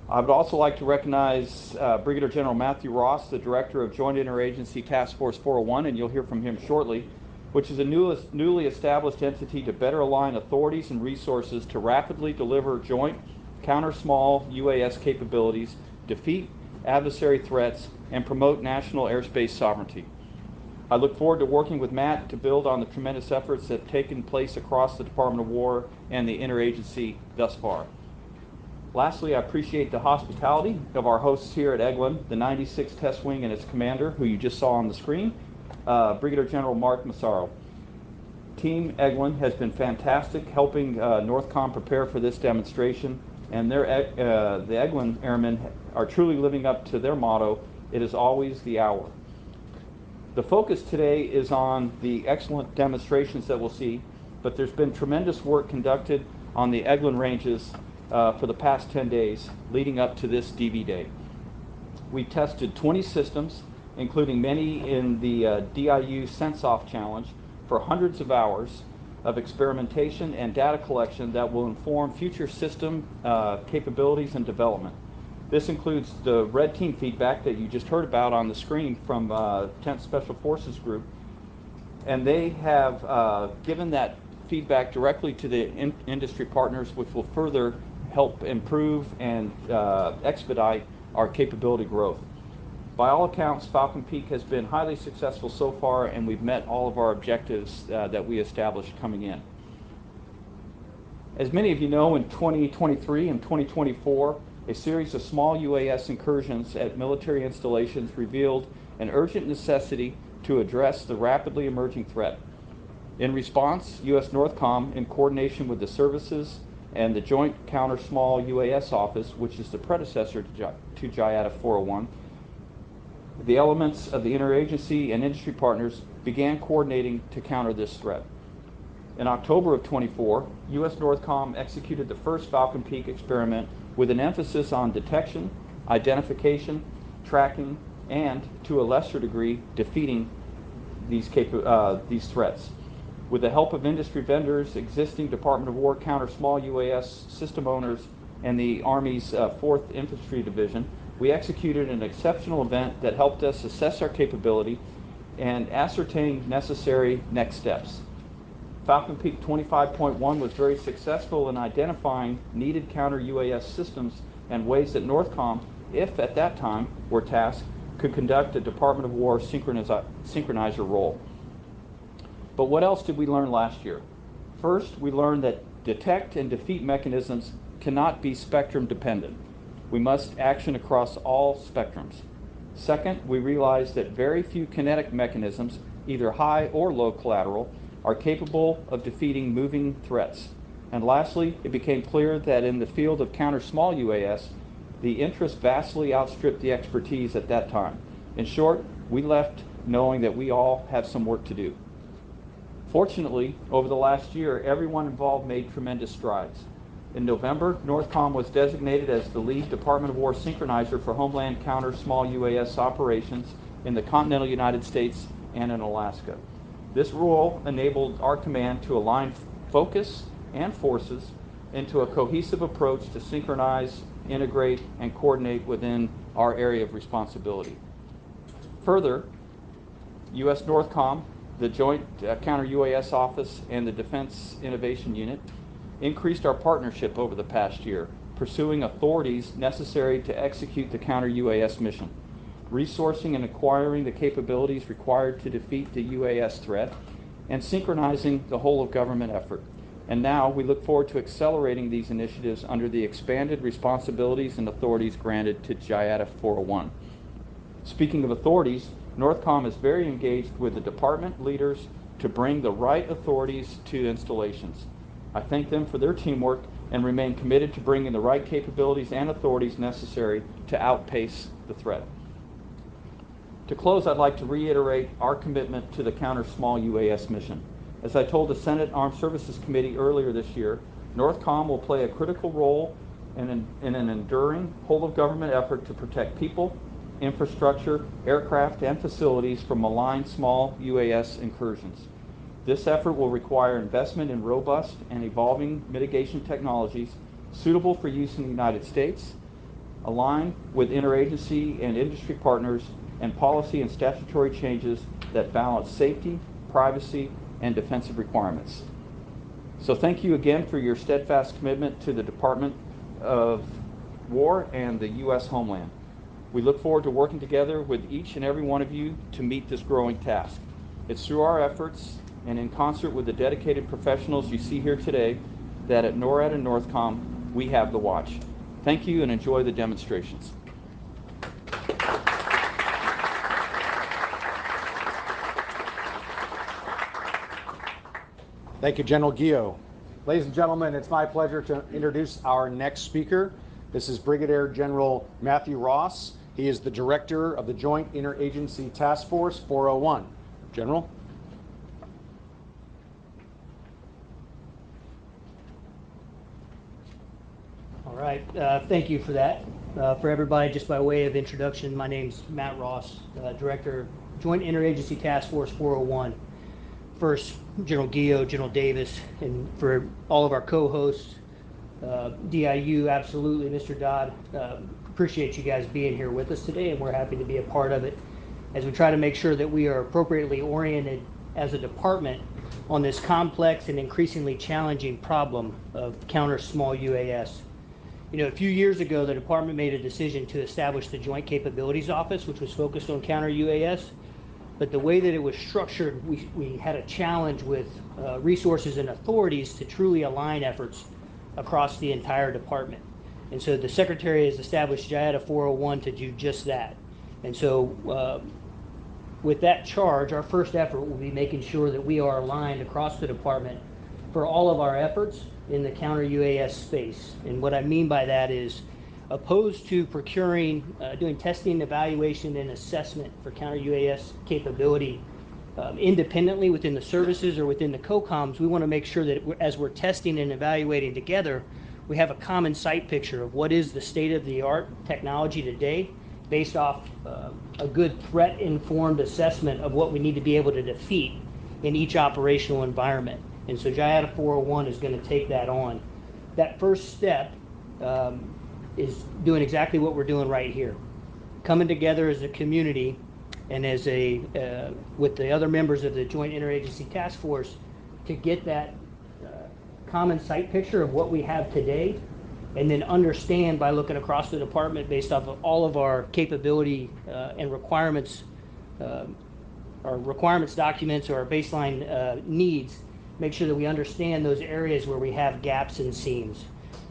I would also like to recognize Brigadier General Matthew Ross, the Director of Joint Interagency Task Force 401, and you'll hear from him shortly, which is a newly established entity to better align authorities and resources to rapidly deliver joint counter-small UAS capabilities, defeat adversary threats, and promote national airspace sovereignty. I look forward to working with Matt to build on the tremendous efforts that have taken place across the Department of War and the interagency thus far. Lastly, I appreciate the hospitality of our hosts here at Eglin, the 96th Test Wing and its commander, who you just saw on the screen, Brigadier General Mark Massaro. Team Eglin has been fantastic helping Northcom prepare for this demonstration, and the Eglin Airmen are truly living up to their motto, "It is always the hour." The focus today is on the excellent demonstrations that we'll see, but there's been tremendous work conducted on the Eglin ranges for the past 10 days leading up to this DV Day. We tested 20 systems, including many in the DIU Sense-Off Challenge, for hundreds of hours of experimentation and data collection that will inform future system capabilities and development. This includes the Red Team feedback that you just heard about on the screen from 10th Special Forces Group, and they have given that feedback directly to the industry partners, which will further help improve and expedite our capability growth. By all accounts, Falcon Peak has been highly successful so far, and we've met all of our objectives that we established coming in. As many of you know, in 2023 and 2024, a series of small UAS incursions at military installations revealed an urgent necessity to address the rapidly emerging threat. In response, U.S. Northcom, in coordination with the services and the Joint Counter Small UAS Office, which is the predecessor to JIATA 401, the elements of the interagency and industry partners began coordinating to counter this threat. In October of 24, U.S. Northcom executed the first Falcon Peak experiment with an emphasis on detection, identification, tracking, and, to a lesser degree, defeating these threats. With the help of industry vendors, existing Department of War counter small UAS system owners, and the Army's 4th Infantry Division, we executed an exceptional event that helped us assess our capability and ascertain necessary next steps. Falcon Peak 25.1 was very successful in identifying needed counter UAS systems and ways that Northcom, if at that time were tasked, could conduct a Department of War synchronizer role. But what else did we learn last year? First, we learned that detect and defeat mechanisms cannot be spectrum dependent. We must action across all spectrums. Second, we realized that very few kinetic mechanisms, either high or low collateral, are capable of defeating moving threats. And lastly, it became clear that in the field of counter small UAS, the interest vastly outstripped the expertise at that time. In short, we left knowing that we all have some work to do. Fortunately, over the last year, everyone involved made tremendous strides. In November, Northcom was designated as the lead Department of War synchronizer for Homeland Counter Small UAS operations in the continental United States and in Alaska. This role enabled our command to align focus and forces into a cohesive approach to synchronize, integrate, and coordinate within our area of responsibility. Further, U.S. Northcom, the Joint Counter UAS Office, and the Defense Innovation Unit increased our partnership over the past year, pursuing authorities necessary to execute the counter UAS mission, resourcing and acquiring the capabilities required to defeat the UAS threat, and synchronizing the whole of government effort. And now we look forward to accelerating these initiatives under the expanded responsibilities and authorities granted to JIATA 401. Speaking of authorities, Northcom is very engaged with the department leaders to bring the right authorities to installations. I thank them for their teamwork and remain committed to bringing the right capabilities and authorities necessary to outpace the threat. To close, I'd like to reiterate our commitment to the counter small UAS mission. As I told the Senate Armed Services Committee earlier this year, Northcom will play a critical role in an enduring whole-of-government effort to protect people, infrastructure, aircraft, and facilities from malign small UAS incursions. This effort will require investment in robust and evolving mitigation technologies suitable for use in the United States, aligned with interagency and industry partners, and policy and statutory changes that balance safety, privacy, and defensive requirements. So thank you again for your steadfast commitment to the Department of War and the U.S. Homeland. We look forward to working together with each and every one of you to meet this growing task. It's through our efforts and in concert with the dedicated professionals you see here today that at NORAD and Northcom, we have the watch. Thank you and enjoy the demonstrations. Thank you, General Guillot. Ladies and gentlemen, it's my pleasure to introduce our next speaker. This is Brigadier General Matthew Ross. He is the Director of the Joint Interagency Task Force 401. General? All right, thank you for that. For everybody, just by way of introduction, my name's Matt Ross, Director, Joint Interagency Task Force 401. First, General Guillot, General Davis, and for all of our co-hosts, DIU, absolutely, Mr. Dodd, appreciate you guys being here with us today, and we're happy to be a part of it as we try to make sure that we are appropriately oriented as a department on this complex and increasingly challenging problem of counter small UAS. You know, a few years ago, the department made a decision to establish the Joint Capabilities Office, which was focused on counter UAS. But the way that it was structured, we had a challenge with resources and authorities to truly align efforts across the entire department. And so the Secretary has established JIATA 401 to do just that. And so with that charge, our first effort will be making sure that we are aligned across the department for all of our efforts in the counter UAS space. And what I mean by that is, opposed to procuring, doing testing, evaluation, and assessment for counter UAS capability independently within the services or within the COCOMs, we want to make sure that as we're testing and evaluating together, we have a common sight picture of what is the state-of-the-art technology today based off a good threat-informed assessment of what we need to be able to defeat in each operational environment. And so JIATA 401 is going to take that on. That first step is doing exactly what we're doing right here, coming together as a community and as with the other members of the Joint Interagency Task Force to get that common sight picture of what we have today, and then understand by looking across the department based off of all of our capability and requirements, our requirements documents or our baseline needs, make sure that we understand those areas where we have gaps and seams.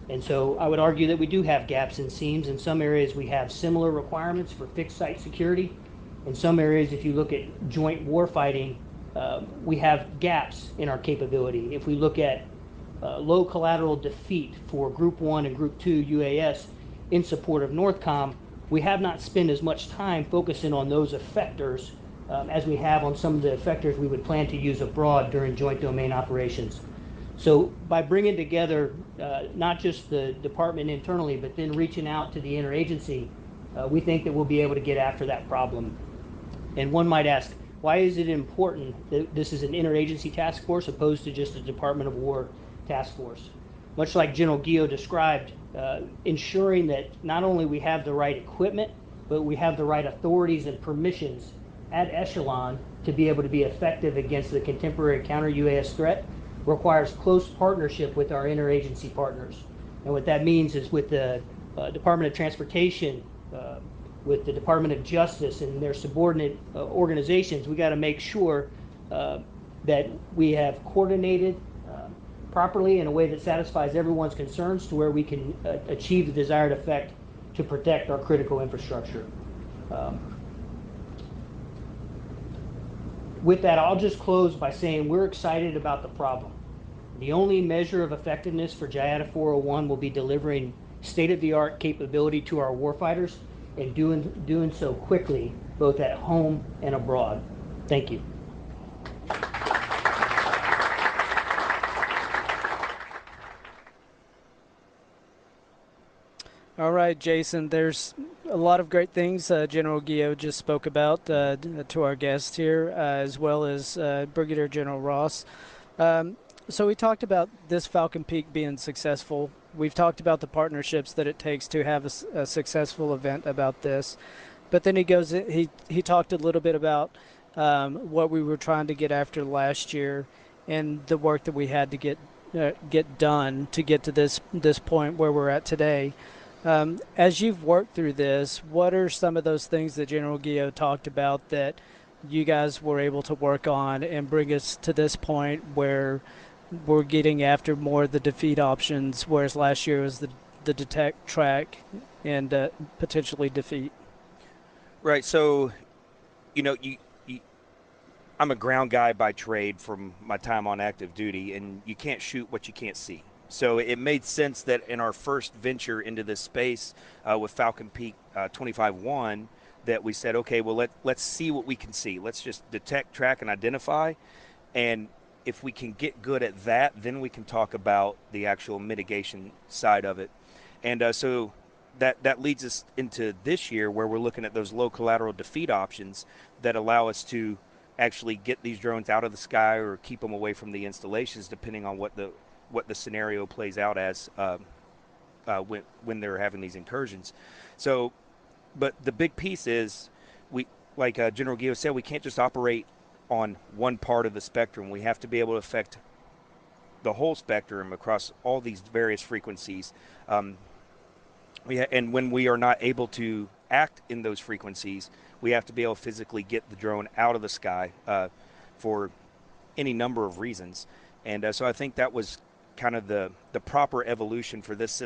And so I would argue that we do have gaps and seams. In some areas we have similar requirements for fixed site security. In some areas, if you look at joint warfighting, we have gaps in our capability. If we look at low collateral defeat for Group 1 and Group 2 UAS in support of NORTHCOM, we have not spent as much time focusing on those effectors as we have on some of the effectors we would plan to use abroad during joint domain operations. So by bringing together not just the department internally, but then reaching out to the interagency, we think that we'll be able to get after that problem. And one might ask, why is it important that this is an interagency task force opposed to just a Department of War task force? Much like General Guillot described, ensuring that not only we have the right equipment, but we have the right authorities and permissions at echelon to be able to be effective against the contemporary counter-UAS threat requires close partnership with our interagency partners. And what that means is with the Department of Transportation, with the Department of Justice and their subordinate organizations, we got to make sure that we have coordinated properly in a way that satisfies everyone's concerns to where we can achieve the desired effect to protect our critical infrastructure. With that, I'll just close by saying we're excited about the problem. The only measure of effectiveness for JIATA 401 will be delivering state-of-the-art capability to our warfighters and doing so quickly, both at home and abroad. Thank you. All right, Jason, there's a lot of great things General Guillot just spoke about to our guests here, as well as Brigadier General Ross. So we talked about this Falcon Peak being successful. We've talked about the partnerships that it takes to have a successful event about this. But then he talked a little bit about what we were trying to get after last year and the work that we had to get done to get to this point where we're at today. As you've worked through this, what are some of those things that General Guillot talked about that you guys were able to work on and bring us to this point where we're getting after more of the defeat options, whereas last year was the detect, track, and potentially defeat? Right. So, I'm a ground guy by trade from my time on active duty, and you can't shoot what you can't see. So it made sense that in our first venture into this space with Falcon Peak 25-1, that we said, okay, well, let's see what we can see. Let's just detect, track, and identify. And if we can get good at that, then we can talk about the actual mitigation side of it. And so that leads us into this year, where we're looking at those low collateral defeat options that allow us to actually get these drones out of the sky or keep them away from the installations, depending on what the scenario plays out as when they're having these incursions. So, but the big piece is, like General Gio said, we can't just operate on one part of the spectrum. We have to be able to affect the whole spectrum across all these various frequencies. And when we are not able to act in those frequencies, we have to be able to physically get the drone out of the sky for any number of reasons. And so I think that was kind of the proper evolution for this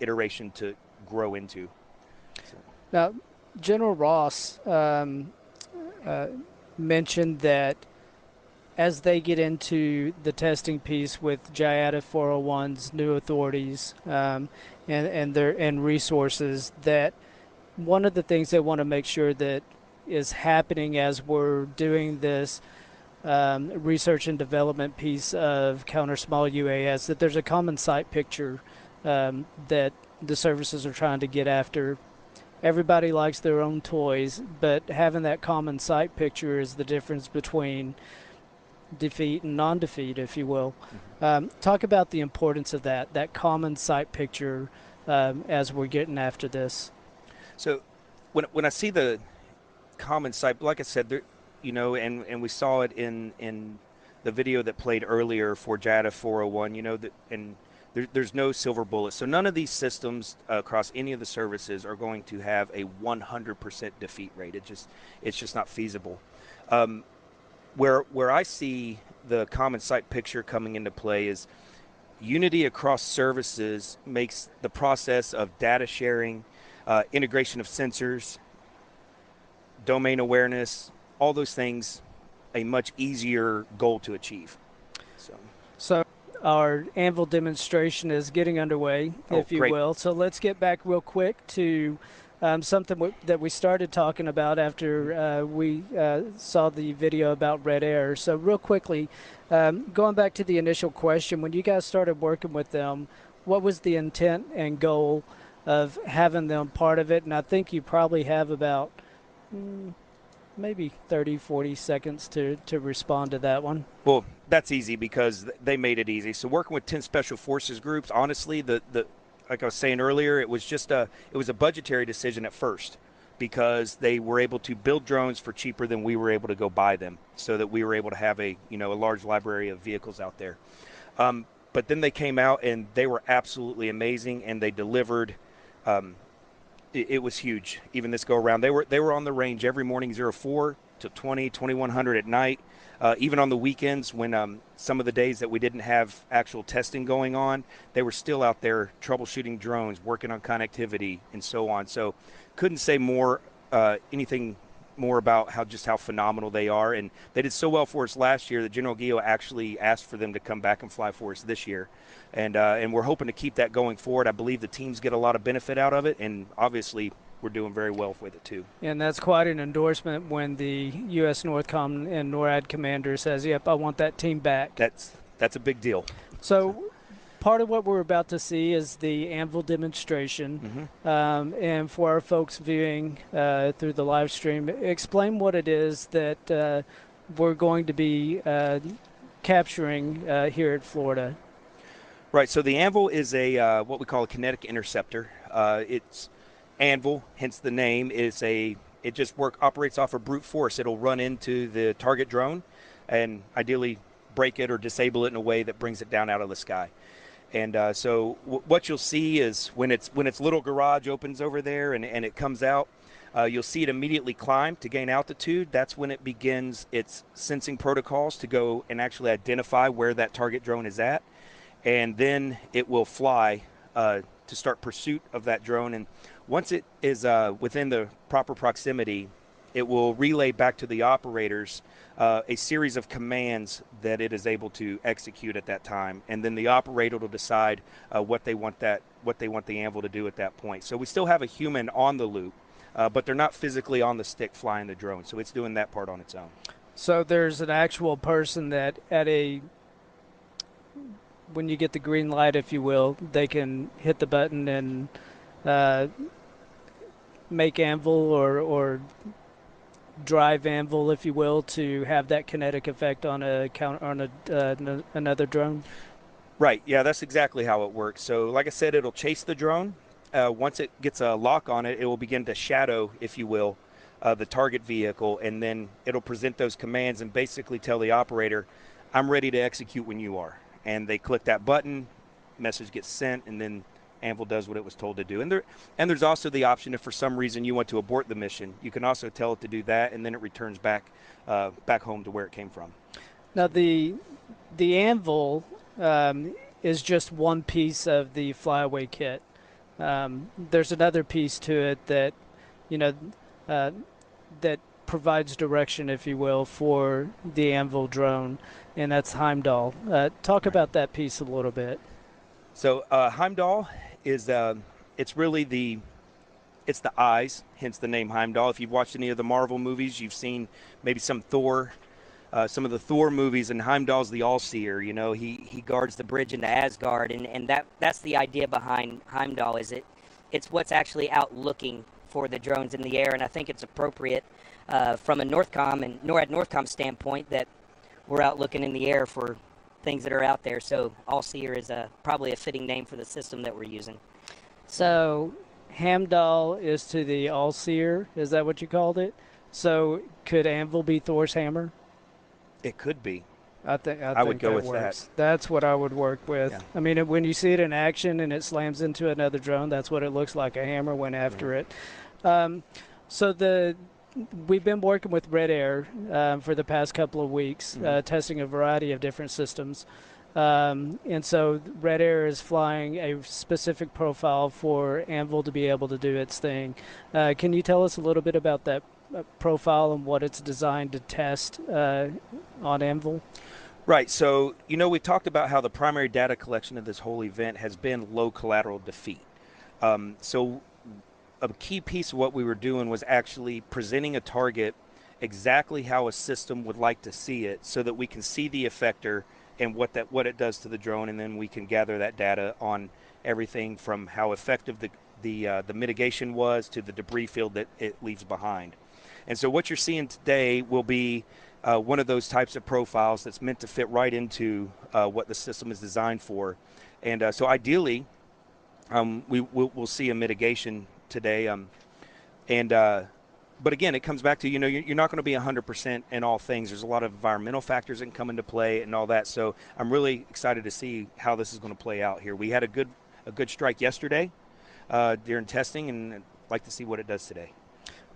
iteration to grow into. So. Now, General Ross mentioned that as they get into the testing piece with JIATA 401's new authorities and resources, that one of the things they want to make sure that is happening as we're doing this research and development piece of counter small UAS, that there's a common sight picture that the services are trying to get after. Everybody likes their own toys, but having that common sight picture is the difference between defeat and non-defeat, if you will. Talk about the importance of that common sight picture as we're getting after this. So when I see the common sight, like I said, there, and we saw it in the video that played earlier for JIATA 401, and there's no silver bullet. So none of these systems across any of the services are going to have a 100% defeat rate. It's just not feasible. Where I see the common sight picture coming into play is unity across services makes the process of data sharing, integration of sensors, domain awareness, all those things a much easier goal to achieve. So our Anvil demonstration is getting underway, if you will. So let's get back real quick to something that we started talking about after we saw the video about Red Air. So real quickly, going back to the initial question, when you guys started working with them, what was the intent and goal of having them part of it? And I think you probably have about maybe 30, 40 seconds to respond to that one. Well, that's easy because they made it easy. So working with 10 Special Forces groups, honestly, like I was saying earlier, it was a budgetary decision at first, because they were able to build drones for cheaper than we were able to go buy them, so that we were able to have a large library of vehicles out there. But then they came out and they were absolutely amazing, and they delivered. It was huge. Even this go around, they were on the range every morning, 04 to 2100 at night. Even on the weekends, when some of the days that we didn't have actual testing going on, they were still out there troubleshooting drones, working on connectivity, and so on. So couldn't say anything more about how phenomenal they are. And they did so well for us last year that General Gio actually asked for them to come back and fly for us this year. And we're hoping to keep that going forward. I believe the teams get a lot of benefit out of it, and obviously we're doing very well with it too. And that's quite an endorsement when the U.S. Northcom and NORAD commander says, yep, I want that team back. That's a big deal. So part of what we're about to see is the Anvil demonstration. And for our folks viewing through the live stream, explain what it is that we're going to be capturing here at Florida. Right, so the Anvil is a what we call a kinetic interceptor. It's Anvil, hence the name. It just operates off of brute force. It'll run into the target drone and ideally break it or disable it in a way that brings it down out of the sky. And so what you'll see is when its little garage opens over there and it comes out, you'll see it immediately climb to gain altitude. That's when it begins its sensing protocols to go and actually identify where that target drone is at. And then it will fly to start pursuit of that drone. And once it is within the proper proximity, it will relay back to the operators a series of commands that it is able to execute at that time, and then the operator will decide what they want the anvil to do at that point. So we still have a human on the loop, but they're not physically on the stick flying the drone, so it's doing that part on its own. So there's an actual person that when you get the green light, if you will, they can hit the button and make anvil or drive anvil, if you will, to have that kinetic effect on another drone. Right. Yeah, that's exactly how it works. So like I said, it'll chase the drone. Once it gets a lock on it, it will begin to shadow, if you will, the target vehicle, and then it'll present those commands and basically tell the operator, I'm ready to execute when you are. And they click that button, message gets sent, and then anvil does what it was told to do. And there's also the option, if for some reason you want to abort the mission, you can also tell it to do that, and then it returns back home to where it came from. Now the anvil is just one piece of the flyaway kit. There's another piece to it that that provides direction, if you will, for the anvil drone, and that's Heimdall. Talk about that piece a little bit. So Heimdall is it's really the eyes, hence the name Heimdall. If you've watched any of the Marvel movies, you've seen maybe some of the Thor movies, and Heimdall's the all-seer. He guards the bridge into Asgard, and that's the idea behind Heimdall. It's what's actually out looking for the drones in the air, and I think it's appropriate from a Northcom and NORAD Northcom standpoint that we're out looking in the air for things that are out there. So all-seer is probably a fitting name for the system that we're using. So Heimdall is to the all-seer. Is that what you called it? So could anvil be Thor's hammer? It could be. I think would go that with works. that. That's what I would work with. Yeah. I mean, when you see it in action and it slams into another drone, that's what it looks like. A hammer went after it. So we've been working with Red Air for the past couple of weeks, testing a variety of different systems. And so Red Air is flying a specific profile for anvil to be able to do its thing. Can you tell us a little bit about that profile and what it's designed to test on anvil? Right. So, we talked about how the primary data collection of this whole event has been low collateral defeat. So a key piece of what we were doing was actually presenting a target exactly how a system would like to see it, so that we can see the effector and what it does to the drone, and then we can gather that data on everything from how effective the mitigation was to the debris field that it leaves behind. And so what you're seeing today will be one of those types of profiles that's meant to fit right into what the system is designed for. And so ideally, we'll see a mitigation today. But again, it comes back to, you're not going to be 100% in all things. There's a lot of environmental factors that can come into play and all that. So I'm really excited to see how this is going to play out here. We had a good strike yesterday during testing, and I'd like to see what it does today.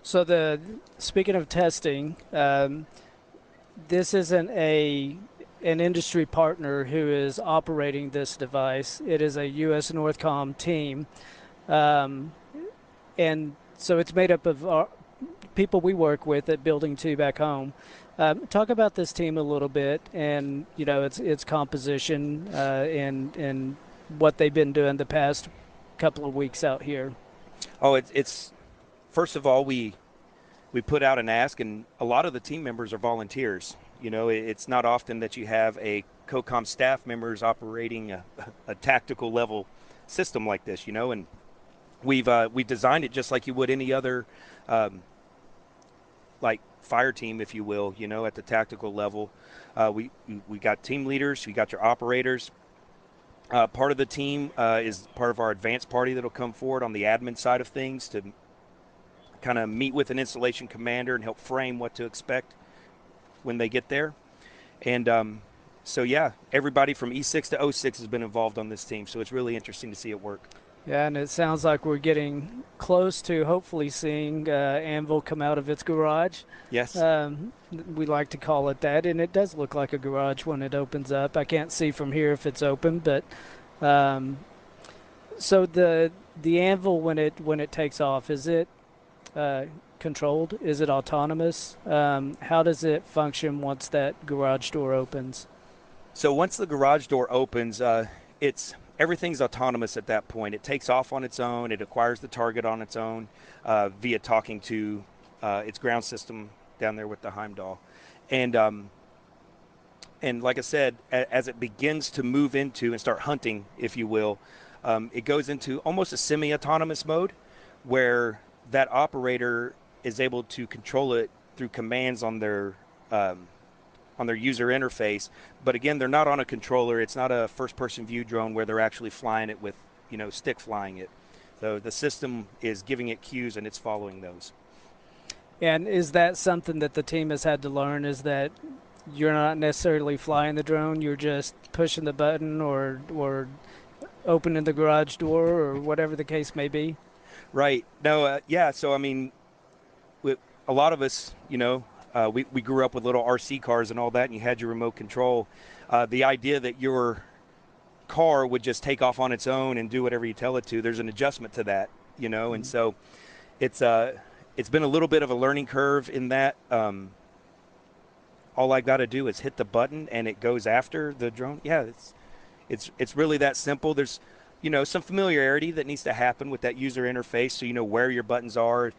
So speaking of testing, this isn't an industry partner who is operating this device. It is a U.S. Northcom team, and so it's made up of people we work with at Building 2 back home. Talk about this team a little bit, and its composition and what they've been doing the past couple of weeks out here. Oh, it's first of all, we put out an ask, and a lot of the team members are volunteers. It's not often that you have a COCOM staff members operating a tactical level system like this, and we've designed it just like you would any other like fire team, if you will, at the tactical level. We got team leaders, we got your operators. Part of the team is part of our advanced party that'll come forward on the admin side of things to kind of meet with an installation commander and help frame what to expect when they get there. And so, yeah, everybody from E6 to O6 has been involved on this team, so it's really interesting to see it work. Yeah, and it sounds like we're getting close to hopefully seeing Anvil come out of its garage. Yes. We like to call it that, and it does look like a garage when it opens up. I can't see from here if it's open, but So the anvil when it takes off, is it controlled? Is it autonomous? How does it function once that garage door opens? So once the garage door opens, it's everything's autonomous at that point. It takes off on its own. It acquires the target on its own via talking to its ground system down there with the Heimdall, and like I said, as it begins to move into and start hunting, if you will, it goes into almost a semi-autonomous mode, where that operator is able to control it through commands on their user interface. But again, they're not on a controller. It's not a first-person view drone where they're actually flying it with, stick flying it. So the system is giving it cues and it's following those. And is that something that the team has had to learn, is that you're not necessarily flying the drone, you're just pushing the button or opening the garage door or whatever the case may be? Right. No, yeah. So, I mean, a lot of us, we grew up with little RC cars and all that, and you had your remote control. The idea that your car would just take off on its own and do whatever you tell it to, there's an adjustment to that, Mm-hmm. and so it's been a little bit of a learning curve in that. All I got to do is hit the button and it goes after the drone. Yeah, it's really that simple. There's some familiarity that needs to happen with that user interface, so you know where your buttons are.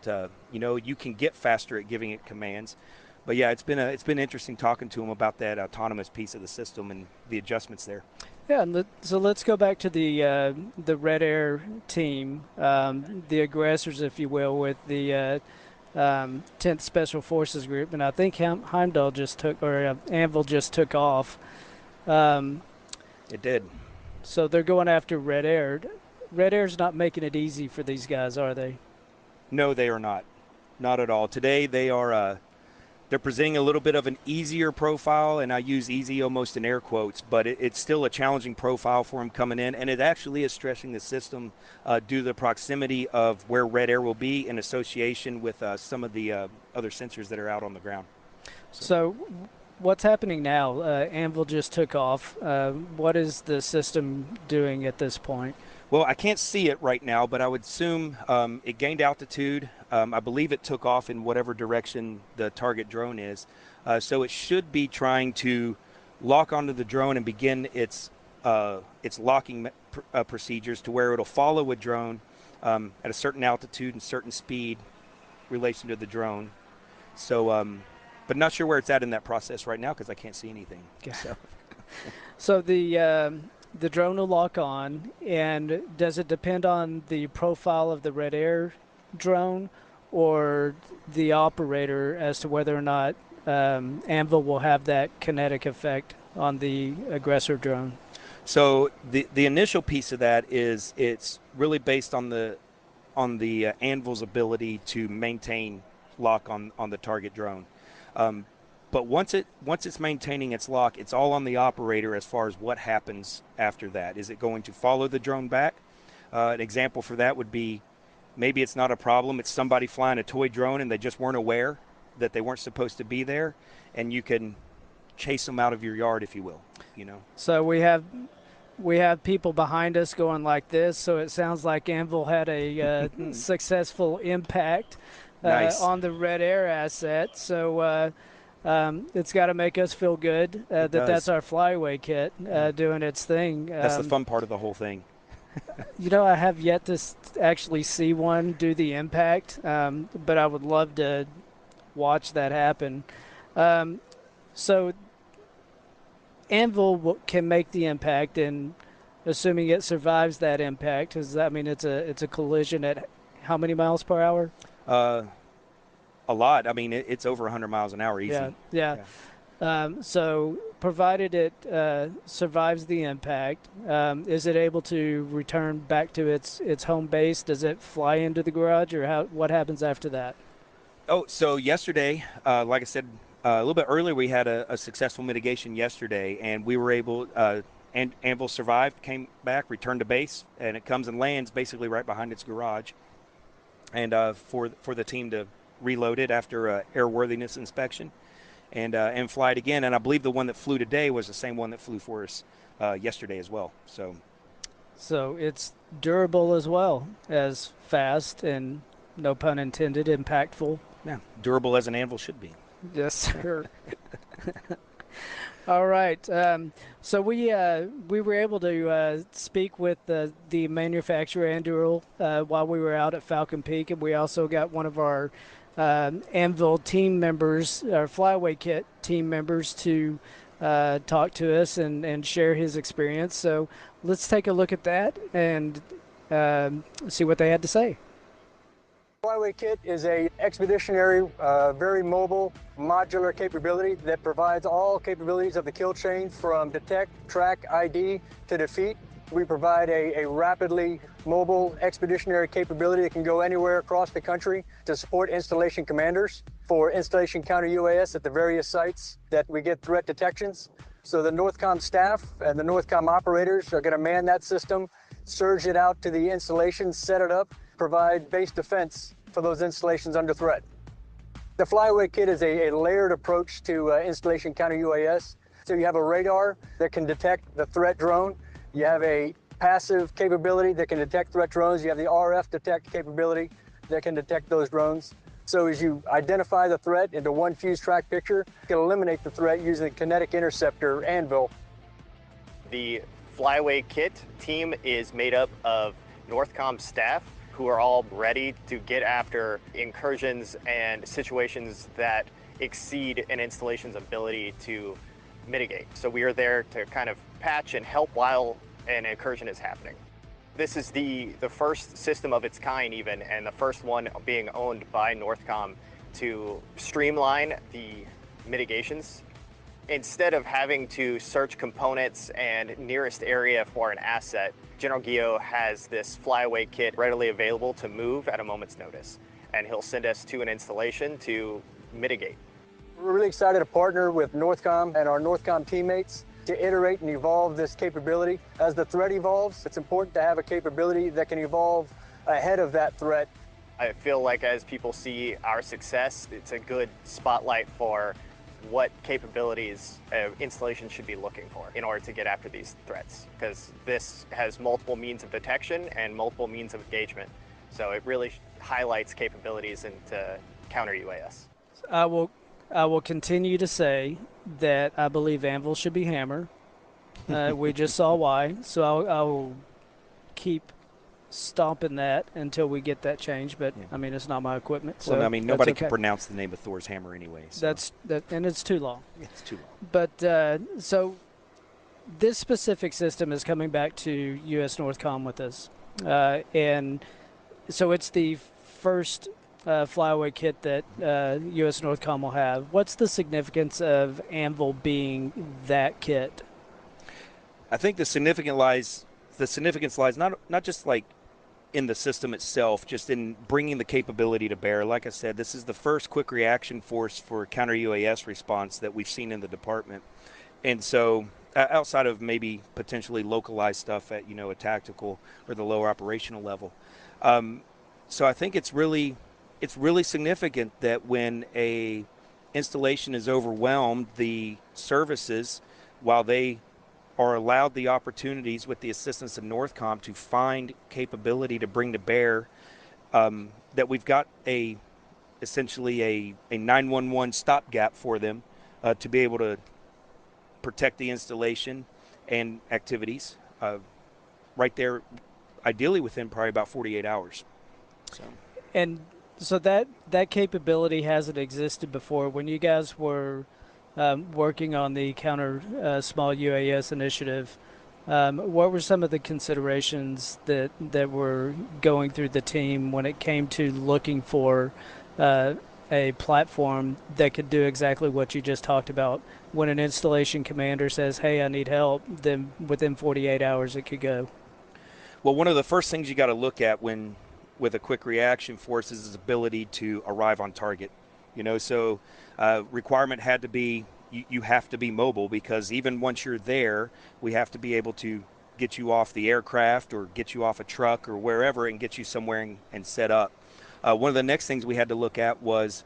You can get faster at giving it commands. But yeah, it's been interesting talking to them about that autonomous piece of the system and the adjustments there. Yeah, so let's go back to the Red Air team, the aggressors, if you will, with the 10th Special Forces Group, and I think Heimdall just took, or Anvil just took off. It did. So they're going after Red Air. Red Air's not making it easy for these guys, are they? No, they are not. Not at all. Today they are they're presenting a little bit of an easier profile, and I use easy almost in air quotes, but it's still a challenging profile for them coming in, and it actually is stressing the system due to the proximity of where Red Air will be in association with some of the other sensors that are out on the ground. So what's happening now? Anvil just took off. What is the system doing at this point? Well, I can't see it right now, but I would assume it gained altitude. I believe it took off in whatever direction the target drone is. So it should be trying to lock onto the drone and begin its locking procedures to where it'll follow a drone at a certain altitude and certain speed relation to the drone. So, but not sure where it's at in that process right now because I can't see anything. So the drone will lock on, and does it depend on the profile of the Red Air drone or the operator as to whether or not Anvil will have that kinetic effect on the aggressor drone? So the initial piece of that is it's really based on the Anvil's ability to maintain lock on the target drone. But once it's maintaining its lock, it's all on the operator as far as what happens after that. Is it going to follow the drone back? An example for that would be maybe it's not a problem. It's somebody flying a toy drone and they just weren't aware that they weren't supposed to be there, and you can chase them out of your yard, if you will. So we have people behind us going like this. So it sounds like Anvil had a successful impact Nice. on the Red Air asset. So. It's got to make us feel good that's our flyaway kit doing its thing. That's the fun part of the whole thing. I have yet to actually see one do the impact, but I would love to watch that happen. So Anvil can make the impact, and assuming it survives that impact, it's a collision at how many miles per hour? A lot. I mean, it's over 100 miles an hour easy. Yeah. So provided it survives the impact, is it able to return back to its home base? Does it fly into the garage, or what happens after that? Oh, so yesterday, like I said a little bit earlier, we had a successful mitigation yesterday, and we were able, Anvil survived, came back, returned to base, and it comes and lands basically right behind its garage. And for the team to reload it after airworthiness inspection and fly it again. And I believe the one that flew today was the same one that flew for us yesterday as well. So So it's durable as well as fast and, no pun intended, impactful. Yeah, durable as an anvil should be. Yes, sir. All right. So we were able to speak with the manufacturer Anduril while we were out at Falcon Peak, and we also got one of our Anvil team members, our Flyway Kit team members, to talk to us and share his experience. So let's take a look at that and see what they had to say. Flyway Kit is a expeditionary, very mobile, modular capability that provides all capabilities of the kill chain from detect, track, ID to defeat. We provide a rapidly mobile expeditionary capability that can go anywhere across the country to support installation commanders for installation counter UAS at the various sites that we get threat detections. So the Northcom staff and the Northcom operators are going to man that system, surge it out to the installation, set it up, provide base defense for those installations under threat. The Flyway Kit is a layered approach to installation counter UAS. So you have a radar that can detect the threat drone. You have a passive capability that can detect threat drones. You have the RF detect capability that can detect those drones. So as you identify the threat into one fuse track picture, you can eliminate the threat using the kinetic interceptor Anvil. The Flyway Kit team is made up of Northcom staff who are all ready to get after incursions and situations that exceed an installation's ability to mitigate. So we are there to kind of patch and help while an incursion is happening. This is the first system of its kind even, and the first one being owned by Northcom to streamline the mitigations. Instead of having to search components and nearest area for an asset, General Gio has this Flyway Kit readily available to move at a moment's notice, and he'll send us to an installation to mitigate. We're really excited to partner with Northcom and our Northcom teammates to iterate and evolve this capability. As the threat evolves, it's important to have a capability that can evolve ahead of that threat. I feel like as people see our success, it's a good spotlight for what capabilities installation should be looking for in order to get after these threats, because this has multiple means of detection and multiple means of engagement. So it really highlights capabilities into counter UAS. I will continue to say that I believe Anvil should be hammer. We just saw why, so I will keep stomping that until we get that change. But I mean, it's not my equipment. So well, I mean, nobody okay. can pronounce the name of Thor's hammer anyway. So. And it's too long. It's too long. But so this specific system is coming back to U.S. Northcom with us, and so it's the first Flyway Kit that U.S. Northcom will have. What's the significance of Anvil being that kit? I think the significance lies not just like in the system itself, just in bringing the capability to bear. Like I said, this is the first quick reaction force for counter UAS response that we've seen in the department. And so outside of maybe potentially localized stuff at, a tactical or the lower operational level. So I think it's really significant that when a installation is overwhelmed, the services, while they are allowed the opportunities with the assistance of Northcom to find capability to bring to bear, that we've got essentially a 911 stopgap for them to be able to protect the installation and activities right there, ideally within probably about 48 hours. So that capability hasn't existed before. When you guys were working on the counter small UAS initiative, what were some of the considerations that were going through the team when it came to looking for a platform that could do exactly what you just talked about? When an installation commander says, "Hey, I need help," then within 48 hours it could go. Well, one of the first things you got to look at with a quick reaction force is its ability to arrive on target. So requirement had to be you have to be mobile, because even once you're there, we have to be able to get you off the aircraft or get you off a truck or wherever and get you somewhere and set up. One of the next things we had to look at was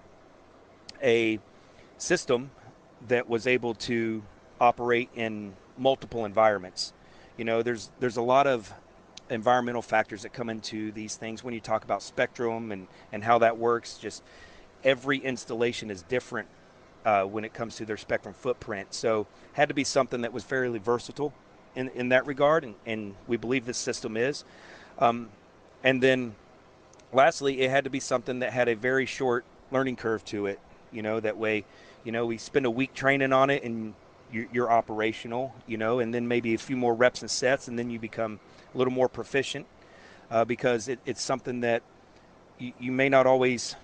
a system that was able to operate in multiple environments. There's a lot of environmental factors that come into these things when you talk about spectrum and how that works. Just every installation is different when it comes to their spectrum footprint. So had to be something that was fairly versatile in that regard, and we believe this system is. And then lastly, it had to be something that had a very short learning curve to it. That way, we spend a week training on it and you're operational, and then maybe a few more reps and sets, and then you become a little more proficient because it's something that you may not always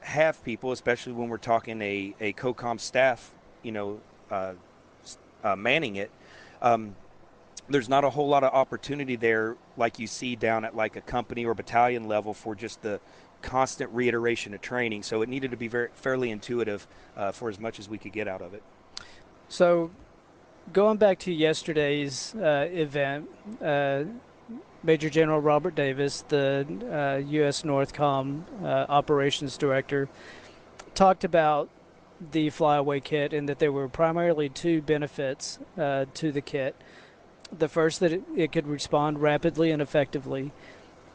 have people, especially when we're talking a COCOM staff, manning it. There's not a whole lot of opportunity there like you see down at like a company or battalion level for just the constant reiteration of training. So it needed to be fairly intuitive for as much as we could get out of it. So going back to yesterday's event, Major General Robert Davis, the U.S. Northcom Operations Director, talked about the flyaway kit and that there were primarily two benefits to the kit. The first, that it could respond rapidly and effectively,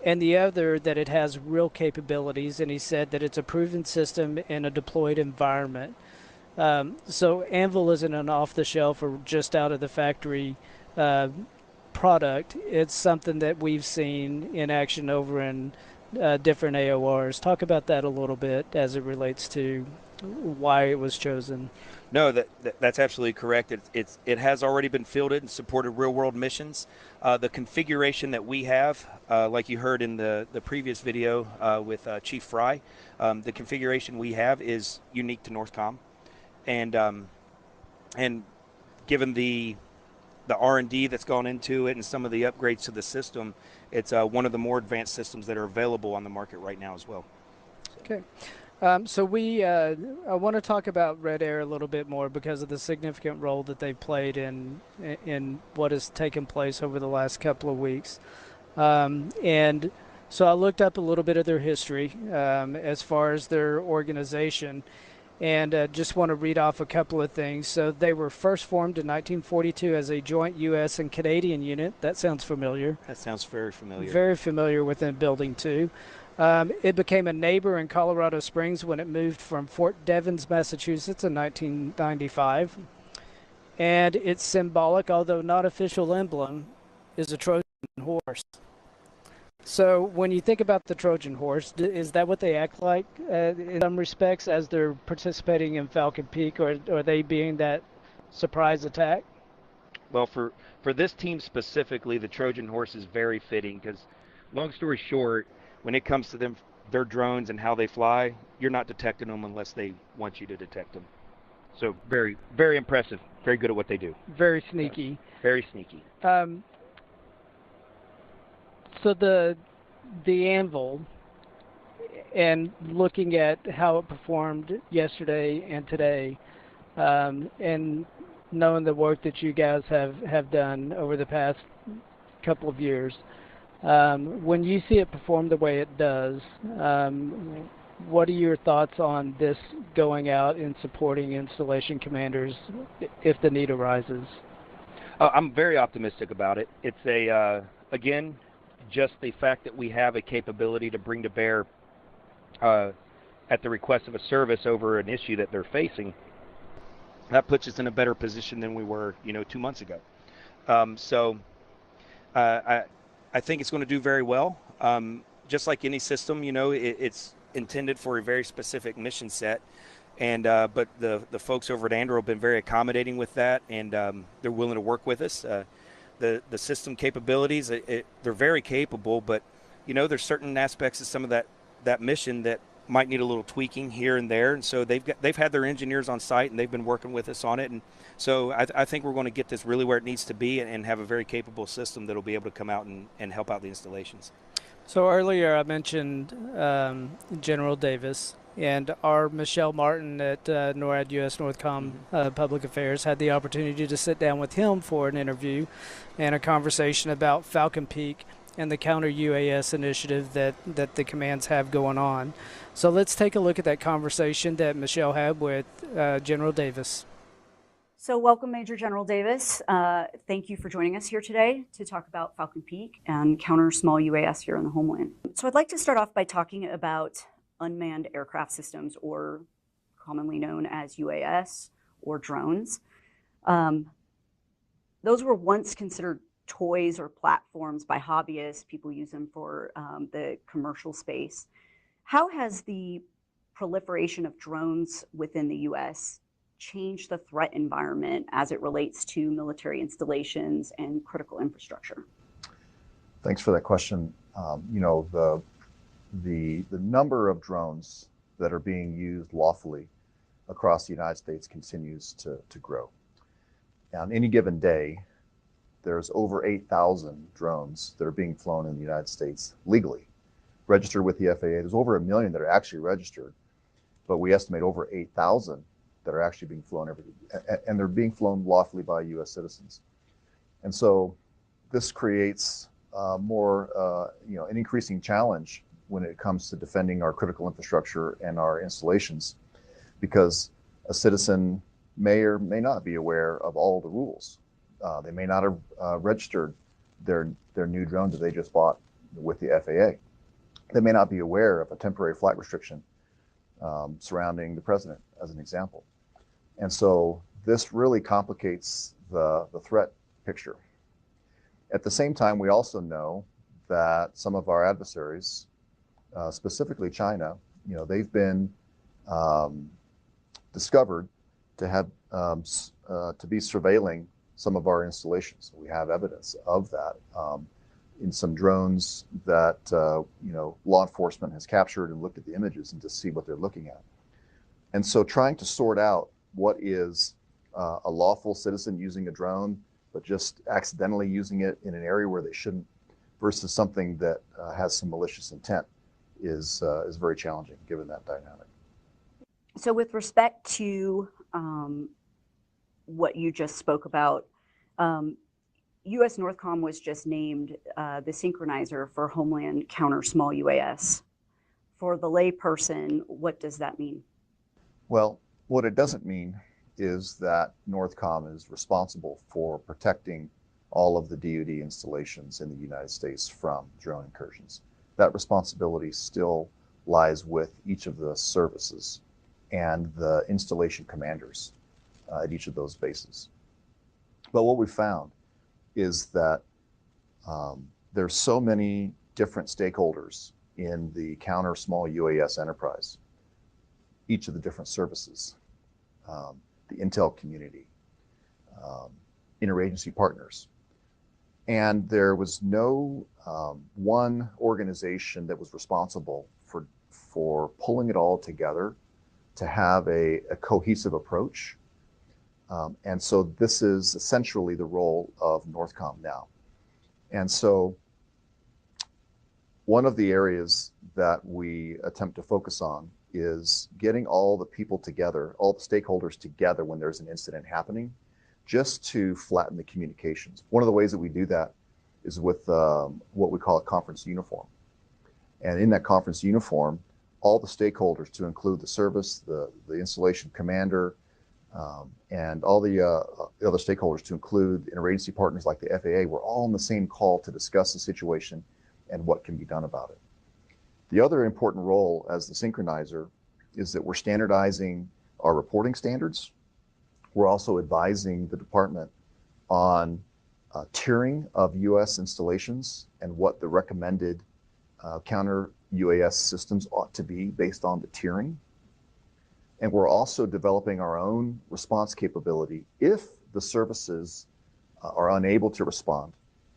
and the other, that it has real capabilities, and he said that it's a proven system in a deployed environment. So Anvil isn't an off-the-shelf or just out of the factory product. It's something that we've seen in action over in different AORs. Talk about that a little bit as it relates to why it was chosen. No, that's absolutely correct. It has already been fielded and supported real-world missions. The configuration that we have, like you heard in the previous video with Chief Fry, the configuration we have is unique to Northcom, and given the R&D that's gone into it and some of the upgrades to the system, it's one of the more advanced systems that are available on the market right now as well. Okay. So I want to talk about Red Air a little bit more because of the significant role that they played in what has taken place over the last couple of weeks. And so I looked up a little bit of their history as far as their organization, and just want to read off a couple of things. So they were first formed in 1942 as a joint U.S. and Canadian unit. That sounds familiar. That sounds very familiar. Very familiar within Building 2. It became a neighbor in Colorado Springs when it moved from Fort Devens, Massachusetts in 1995. And its symbolic, although not official emblem, is a Trojan horse. So when you think about the Trojan horse, is that what they act like in some respects as they're participating in Falcon Peak, or are they being that surprise attack? Well, for this team specifically, the Trojan horse is very fitting because, long story short, when it comes to their drones and how they fly, you're not detecting them unless they want you to detect them. So very, very impressive. Very good at what they do. Very sneaky. Yes. Very sneaky. So the Anvil, and looking at how it performed yesterday and today, and knowing the work that you guys have done over the past couple of years, when you see it perform the way it does, what are your thoughts on this going out and supporting installation commanders if the need arises? I'm very optimistic about it. It's again, just the fact that we have a capability to bring to bear at the request of a service over an issue that they're facing, that puts us in a better position than we were, 2 months ago. I think it's going to do very well. Just like any system, it's intended for a very specific mission set. And but the folks over at Andrew have been very accommodating with that, and they're willing to work with us. The system capabilities, they're very capable, but there's certain aspects of some of that mission that might need a little tweaking here and there, and so they've had their engineers on site and they've been working with us on it, and so I think we're going to get this really where it needs to be and have a very capable system that'll be able to come out and help out the installations. So earlier I mentioned General Davis, and our Michelle Martin at NORAD U.S. Northcom Public Affairs had the opportunity to sit down with him for an interview and a conversation about Falcon Peak and the counter-UAS initiative that the commands have going on. So let's take a look at that conversation that Michelle had with General Davis. So welcome, Major General Davis. Thank you for joining us here today to talk about Falcon Peak and counter small UAS here in the homeland. So I'd like to start off by talking about unmanned aircraft systems, or commonly known as UAS or drones. Those were once considered toys or platforms by hobbyists. People use them for the commercial space. How has the proliferation of drones within the U.S. change the threat environment as it relates to military installations and critical infrastructure? Thanks for that question. You know, the number of drones that are being used lawfully across the United States continues to grow. On any given day, there's over 8,000 drones that are being flown in the United States legally, registered with the FAA. There's over 1 million that are actually registered, but we estimate over 8,000 that are actually being flown and they're being flown lawfully by U.S. citizens. And so this creates an increasing challenge when it comes to defending our critical infrastructure and our installations, because a citizen may or may not be aware of all the rules. They may not have registered their new drones that they just bought with the FAA. They may not be aware of a temporary flight restriction surrounding the president, as an example. And so this really complicates the threat picture. At the same time, we also know that some of our adversaries, specifically China, you know, they've been discovered to have to be surveilling some of our installations. We have evidence of that in some drones that law enforcement has captured and looked at the images and to see what they're looking at. And so trying to sort out what is a lawful citizen using a drone, but just accidentally using it in an area where they shouldn't, versus something that has some malicious intent is very challenging given that dynamic. So with respect to what you just spoke about, U.S. Northcom was just named the synchronizer for Homeland Counter Small UAS. For the layperson, what does that mean? Well, what it doesn't mean is that Northcom is responsible for protecting all of the DoD installations in the United States from drone incursions. That responsibility still lies with each of the services and the installation commanders at each of those bases. But what we found is that there's so many different stakeholders in the counter small UAS enterprise, each of the different services, the intel community, interagency partners. And there was no one organization that was responsible for pulling it all together to have a cohesive approach. And so this is essentially the role of Northcom now. And so one of the areas that we attempt to focus on is getting all the people together, all the stakeholders together when there's an incident happening, just to flatten the communications. One of the ways that we do that is with what we call a conference uniform. And in that conference uniform, all the stakeholders, to include the service, the installation commander, and all the other stakeholders, to include interagency partners like the FAA, we're all on the same call to discuss the situation and what can be done about it. The other important role as the synchronizer is that we're standardizing our reporting standards. We're also advising the department on tiering of U.S. installations and what the recommended counter UAS systems ought to be based on the tiering. And we're also developing our own response capability if the services are unable to respond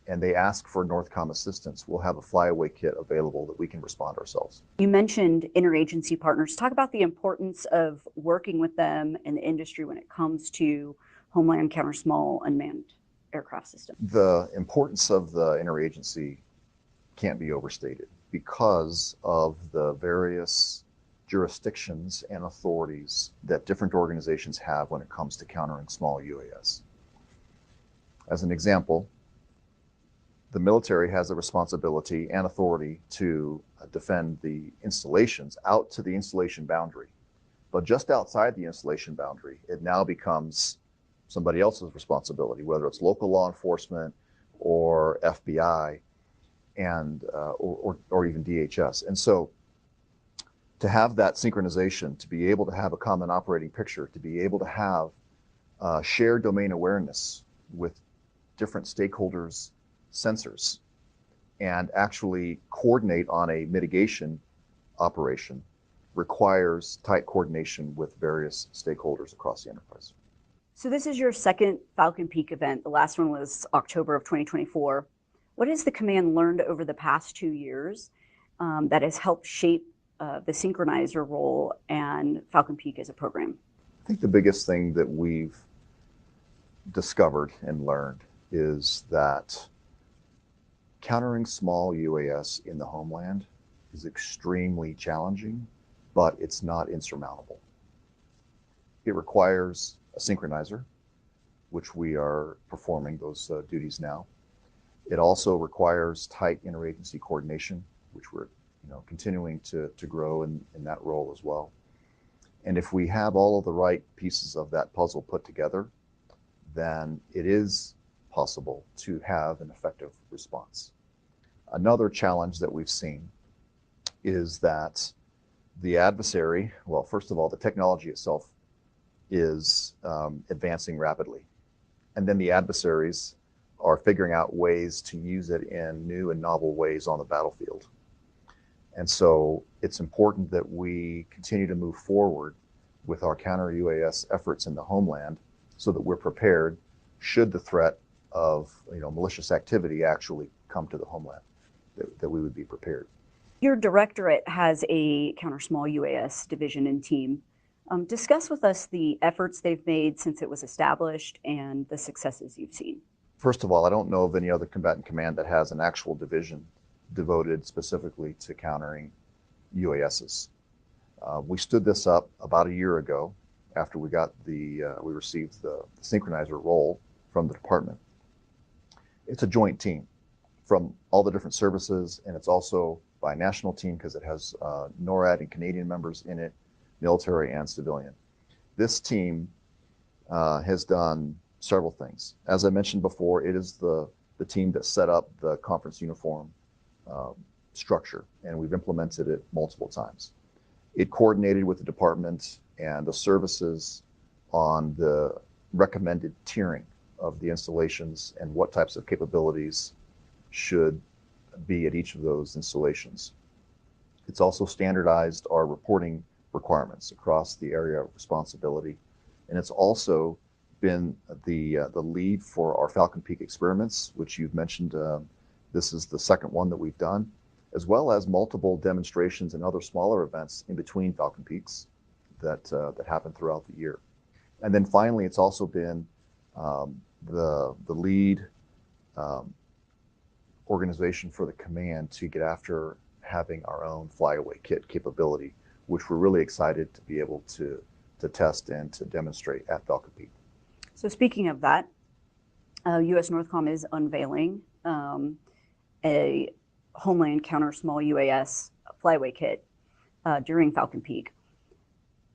and they ask for Northcom assistance. We'll have a flyaway kit available that we can respond ourselves. You mentioned interagency partners. Talk about the importance of working with them in the industry when it comes to Homeland Counter Small Unmanned Aircraft System. The importance of the interagency can't be overstated because of the various jurisdictions and authorities that different organizations have when it comes to countering small UAS. As an example, the military has the responsibility and authority to defend the installations out to the installation boundary. But just outside the installation boundary, it now becomes somebody else's responsibility, whether it's local law enforcement or FBI and or even DHS. And so to have that synchronization, to be able to have a common operating picture, to be able to have shared domain awareness with different stakeholders' sensors and actually coordinate on a mitigation operation requires tight coordination with various stakeholders across the enterprise. So this is your second Falcon Peak event. The last one was October of 2024. What has the command learned over the past 2 years that has helped shape the synchronizer role and Falcon Peak as a program? I think the biggest thing that we've discovered and learned is that countering small UAS in the homeland is extremely challenging, but it's not insurmountable. It requires a synchronizer, which we are performing those duties now. It also requires tight interagency coordination, which we're continuing to grow in that role as well. And if we have all of the right pieces of that puzzle put together, then it is possible to have an effective response. Another challenge that we've seen is that the adversary, well, first of all, the technology itself is advancing rapidly. And then the adversaries are figuring out ways to use it in new and novel ways on the battlefield. And so it's important that we continue to move forward with our counter-UAS efforts in the homeland so that we're prepared should the threat of malicious activity actually come to the homeland, that we would be prepared. Your directorate has a counter small UAS division and team. Discuss with us the efforts they've made since it was established and the successes you've seen. First of all, I don't know of any other combatant command that has an actual division devoted specifically to countering UASs. We stood this up about a year ago after we received the synchronizer role from the department. It's a joint team from all the different services, and it's also by national team because it has NORAD and Canadian members in it, military and civilian. This team has done several things. As I mentioned before, it is the team that set up the conference uniform structure, and we've implemented it multiple times. It coordinated with the department and the services on the recommended tiering of the installations and what types of capabilities should be at each of those installations. It's also standardized our reporting requirements across the area of responsibility, and it's also been the lead for our Falcon Peak experiments, which you've mentioned. This is the second one that we've done, as well as multiple demonstrations and other smaller events in between Falcon Peaks that happen throughout the year. And then finally, it's also been the lead organization for the command to get after having our own flyaway kit capability, which we're really excited to be able to test and to demonstrate at Falcon Peak. So speaking of that, U.S. Northcom is unveiling a Homeland Counter Small UAS Flyway Kit during Falcon Peak.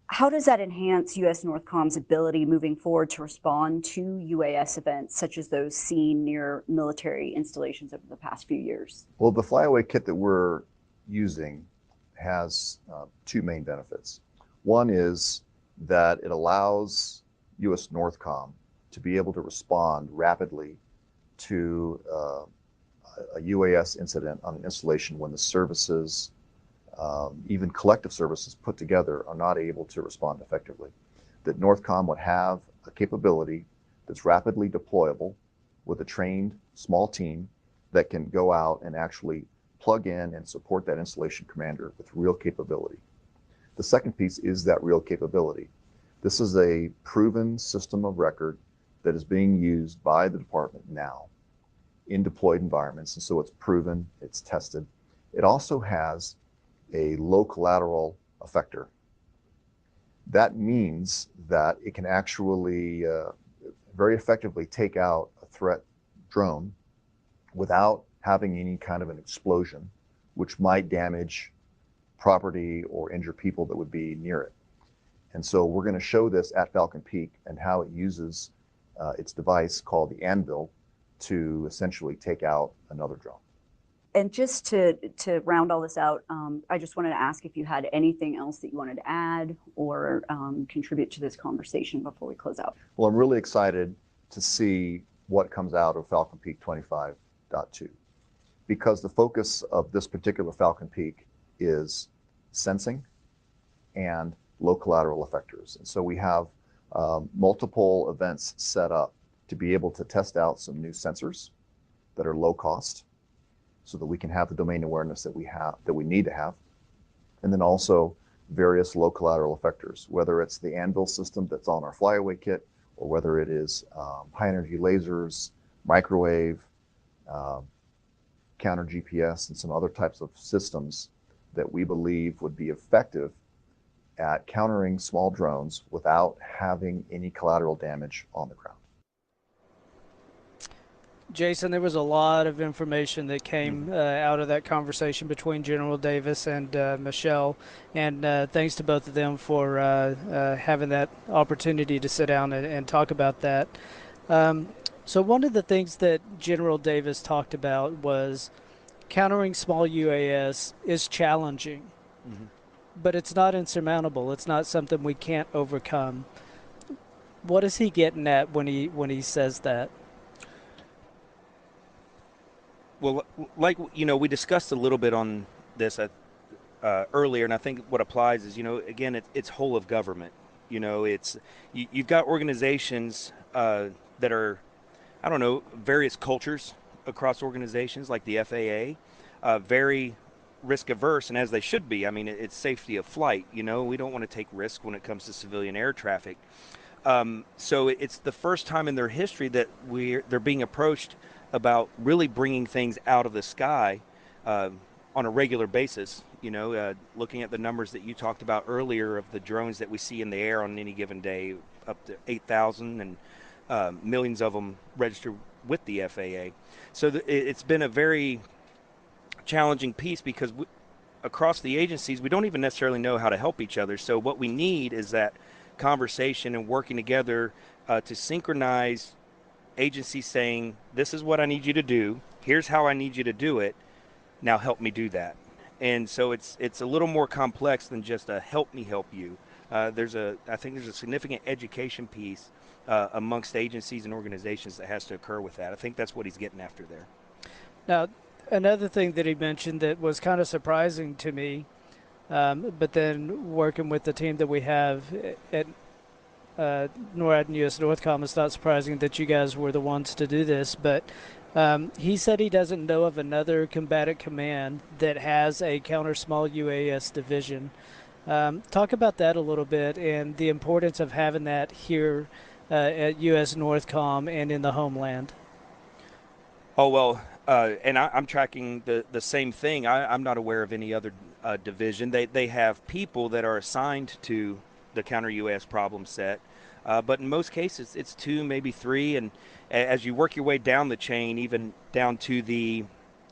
How does that enhance U.S. Northcom's ability moving forward to respond to UAS events such as those seen near military installations over the past few years? Well, the Flyaway Kit that we're using has two main benefits. One is that it allows U.S. Northcom to be able to respond rapidly to a UAS incident on an installation when the services, even collective services put together, are not able to respond effectively. That Northcom would have a capability that's rapidly deployable with a trained small team that can go out and actually plug in and support that installation commander with real capability. The second piece is that real capability. This is a proven system of record that is being used by the department now in deployed environments, and so it's proven, it's tested. It also has a low collateral effector. That means that it can actually very effectively take out a threat drone without having any kind of an explosion, which might damage property or injure people that would be near it. And so we're going to show this at Falcon Peak and how it uses its device called the Anvil to essentially take out another drone. And just to round all this out, I just wanted to ask if you had anything else that you wanted to add or contribute to this conversation before we close out. Well, I'm really excited to see what comes out of Falcon Peak 25.2, because the focus of this particular Falcon Peak is sensing and low collateral effectors. And so we have multiple events set up to be able to test out some new sensors that are low cost, so that we can have the domain awareness that we need to have. And then also various low collateral effectors, whether it's the Anvil system that's on our flyaway kit, or whether it is high energy lasers, microwave, counter GPS, and some other types of systems that we believe would be effective at countering small drones without having any collateral damage on the ground. Jason, there was a lot of information that came out of that conversation between General Davis and Michelle, and thanks to both of them for having that opportunity to sit down and talk about that. So one of the things that General Davis talked about was countering small UAS is challenging, but it's not insurmountable. It's not something we can't overcome. What is he getting at when he says that? Well, like, we discussed a little bit on this earlier, and I think what applies is, again, it's whole of government. You've got organizations that are, I don't know, various cultures across organizations like the FAA, very risk averse, and as they should be. I mean, it's safety of flight. We don't want to take risk when it comes to civilian air traffic. So it's the first time in their history that they're being approached about really bringing things out of the sky on a regular basis. Looking at the numbers that you talked about earlier of the drones that we see in the air on any given day, up to 8,000, and millions of them registered with the FAA. So it's been a very challenging piece, because across the agencies, we don't even necessarily know how to help each other. So what we need is that conversation and working together to synchronize agencies saying, this is what I need you to do, here's how I need you to do it, now help me do that. And so it's a little more complex than just a help me help you. I think there's a significant education piece amongst agencies and organizations that has to occur with that. I think that's what he's getting after there. Now, another thing that he mentioned that was kind of surprising to me, but then working with the team that we have at NORAD and U.S. Northcom, it's not surprising that you guys were the ones to do this, but he said he doesn't know of another combatant command that has a counter small UAS division. Talk about that a little bit and the importance of having that here at U.S. Northcom and in the homeland. Oh, well, and I'm tracking the same thing. I'm not aware of any other division. They have people that are assigned to the counter UAS problem set, but in most cases it's 2, maybe 3, and as you work your way down the chain, even down to the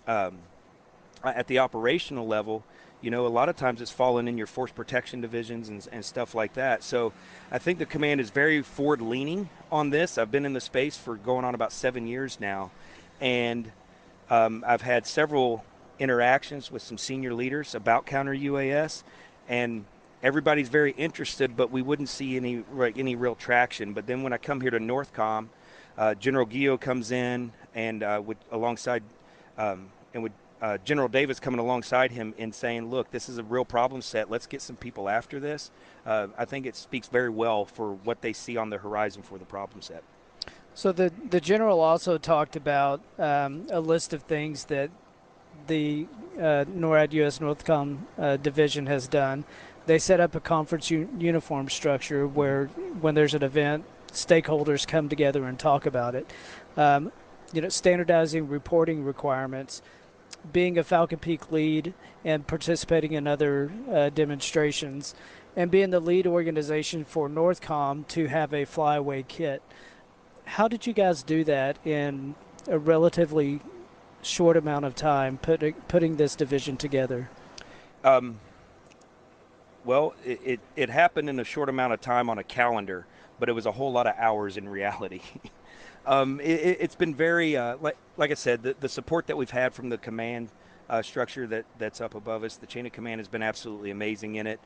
at the operational level, a lot of times it's fallen in your force protection divisions and stuff like that. So I think the command is very forward leaning on this. I've been in the space for going on about 7 years now, and I've had several interactions with some senior leaders about counter UAS, and everybody's very interested, but we wouldn't see any real traction. But then when I come here to Northcom, General Gio comes in and General Davis coming alongside him and saying, look, this is a real problem set. Let's get some people after this. I think it speaks very well for what they see on the horizon for the problem set. So the general also talked about a list of things that the NORAD U.S. Northcom division has done. They set up a conference uniform structure where when there's an event, stakeholders come together and talk about it. Standardizing reporting requirements, being a Falcon Peak lead and participating in other demonstrations, and being the lead organization for Northcom to have a flyaway kit. How did you guys do that in a relatively short amount of time, putting this division together? Well, it happened in a short amount of time on a calendar, but it was a whole lot of hours in reality. It's been very, like I said, the support that we've had from the command structure that's up above us, the chain of command has been absolutely amazing in it.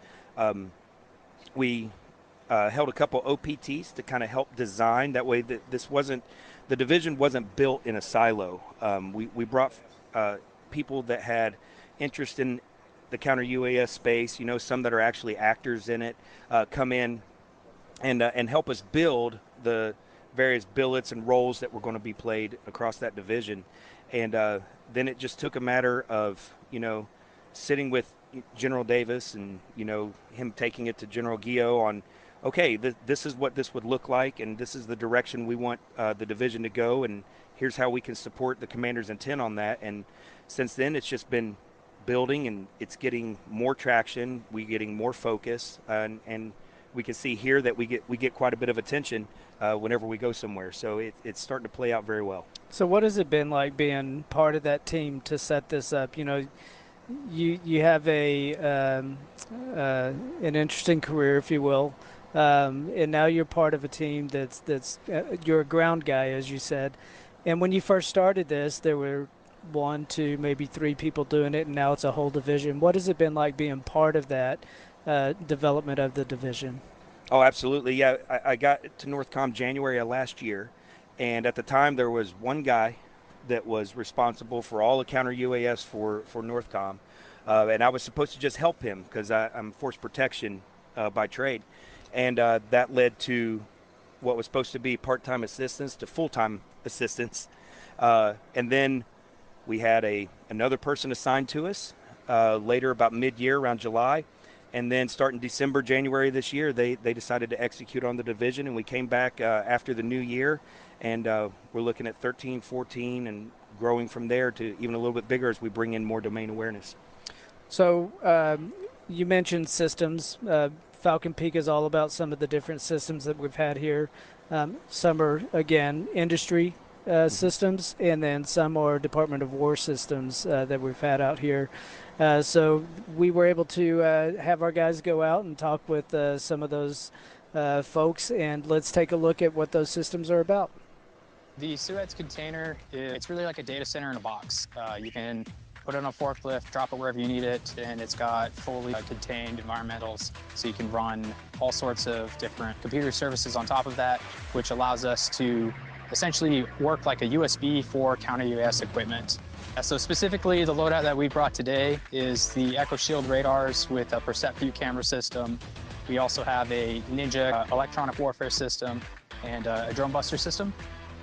We held a couple OPTs to kind of help design. That way that the division wasn't built in a silo. We brought people that had interest in the counter UAS space, some that are actually actors in it, come in and help us build the various billets and roles that were going to be played across that division. And then it just took a matter of, sitting with General Davis and, him taking it to General Guillot on, okay, this is what this would look like, and this is the direction we want the division to go, and here's how we can support the commander's intent on that. And since then, it's just been building, and it's getting more traction. We're getting more focus, and we can see here that we get quite a bit of attention whenever we go somewhere. So it's starting to play out very well. So what has it been like being part of that team to set this up? You have an interesting career, if you will, and now you're part of a team that's you're a ground guy, as you said. And when you first started this, there were 1, 2, maybe 3 people doing it, and now it's a whole division. What has it been like being part of that development of the division? Oh, absolutely. Yeah, I got to Northcom January of last year, and at the time there was one guy that was responsible for all the counter UAS for Northcom, and I was supposed to just help him because I'm force protection by trade, and that led to what was supposed to be part-time assistance to full-time assistance, and then we had another person assigned to us later, about mid-year, around July. And then starting December, January this year, they decided to execute on the division, and we came back after the new year, and we're looking at 13, 14, and growing from there to even a little bit bigger as we bring in more domain awareness. So you mentioned systems. Falcon Peak is all about some of the different systems that we've had here. Some are, again, industry systems, and then some are Department of War systems that we've had out here. So we were able to have our guys go out and talk with some of those folks, and let's take a look at what those systems are about. The Suez container, it's really like a data center in a box. You can put it on a forklift, drop it wherever you need it, and it's got fully contained environmentals, so you can run all sorts of different computer services on top of that, which allows us to essentially work like a USB for counter UAS equipment. So specifically, the loadout that we brought today is the Echo Shield radars with a Percept View camera system. We also have a Ninja electronic warfare system and a drone buster system.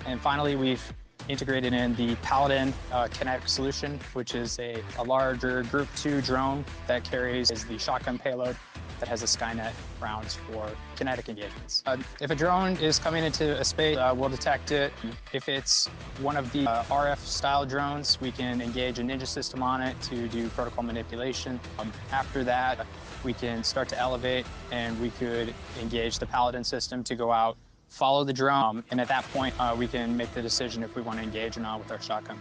And finally, we've integrated in the Paladin kinetic solution, which is a larger Group 2 drone that carries the shotgun payload that has a Skynet rounds for kinetic engagements. If a drone is coming into a space, we'll detect it. If it's one of the RF style drones, we can engage a Ninja system on it to do protocol manipulation. After that, we can start to elevate, and we could engage the Paladin system to go out, follow the drone, and at that point, we can make the decision if we want to engage or not with our shotgun.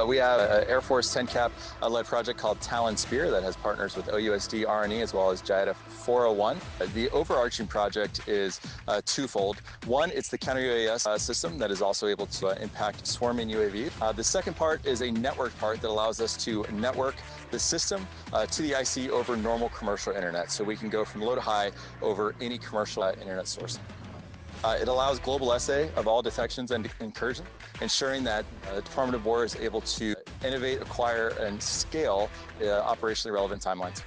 We have an Air Force 10-cap led project called Talon Spear that has partners with OUSD, R&E, as well as JIDF 401. The overarching project is twofold. One, it's the counter UAS system that is also able to impact swarming UAVs. The second part is a network part that allows us to network the system to the IC over normal commercial internet. So we can go from low to high over any commercial internet source. It allows global essay of all detections and incursions, ensuring that the Department of War is able to innovate, acquire, and scale operationally relevant timelines.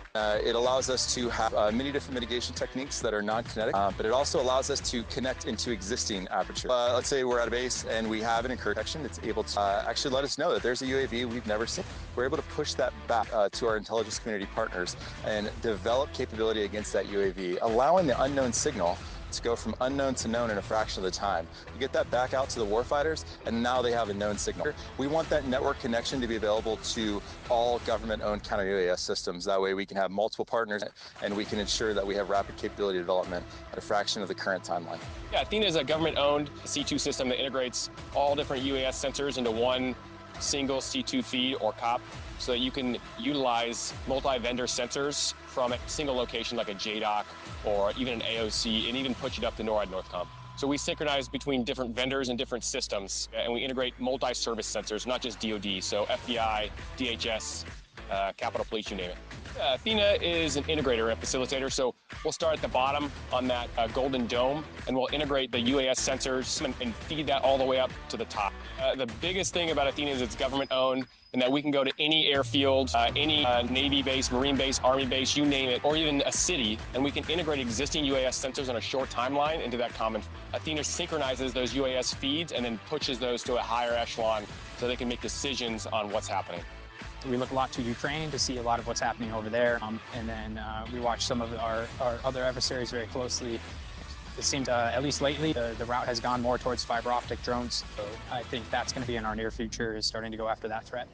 It allows us to have many different mitigation techniques that are non-kinetic, but it also allows us to connect into existing aperture. Let's say we're at a base and we have an incursion detection. It's able to actually let us know that there's a UAV we've never seen. We're able to push that back to our intelligence community partners and develop capability against that UAV, allowing the unknown signal to go from unknown to known in a fraction of the time. You get that back out to the warfighters, and now they have a known signal. We want that network connection to be available to all government-owned counter UAS systems. That way we can have multiple partners, and we can ensure that we have rapid capability development at a fraction of the current timeline. Yeah, Athena is a government-owned C2 system that integrates all different UAS sensors into one single C2 feed or COP, so that you can utilize multi-vendor sensors from a single location like a JDOC or even an AOC, and even push it up to NORAD Northcom. So we synchronize between different vendors and different systems, and we integrate multi-service sensors, not just DoD, so FBI, DHS, Capitol Police, you name it. Athena is an integrator and facilitator, so we'll start at the bottom on that golden dome, and we'll integrate the UAS sensors and feed that all the way up to the top. The biggest thing about Athena is it's government-owned, and that we can go to any airfield, any Navy base, Marine base, Army base, you name it, or even a city, and we can integrate existing UAS sensors on a short timeline into that common. Athena synchronizes those UAS feeds and then pushes those to a higher echelon so they can make decisions on what's happening. We look a lot to Ukraine to see a lot of what's happening over there, and then we watch some of our other adversaries very closely. It seems, at least lately, the route has gone more towards fiber optic drones, so I think that's going to be in our near future, is starting to go after that threat.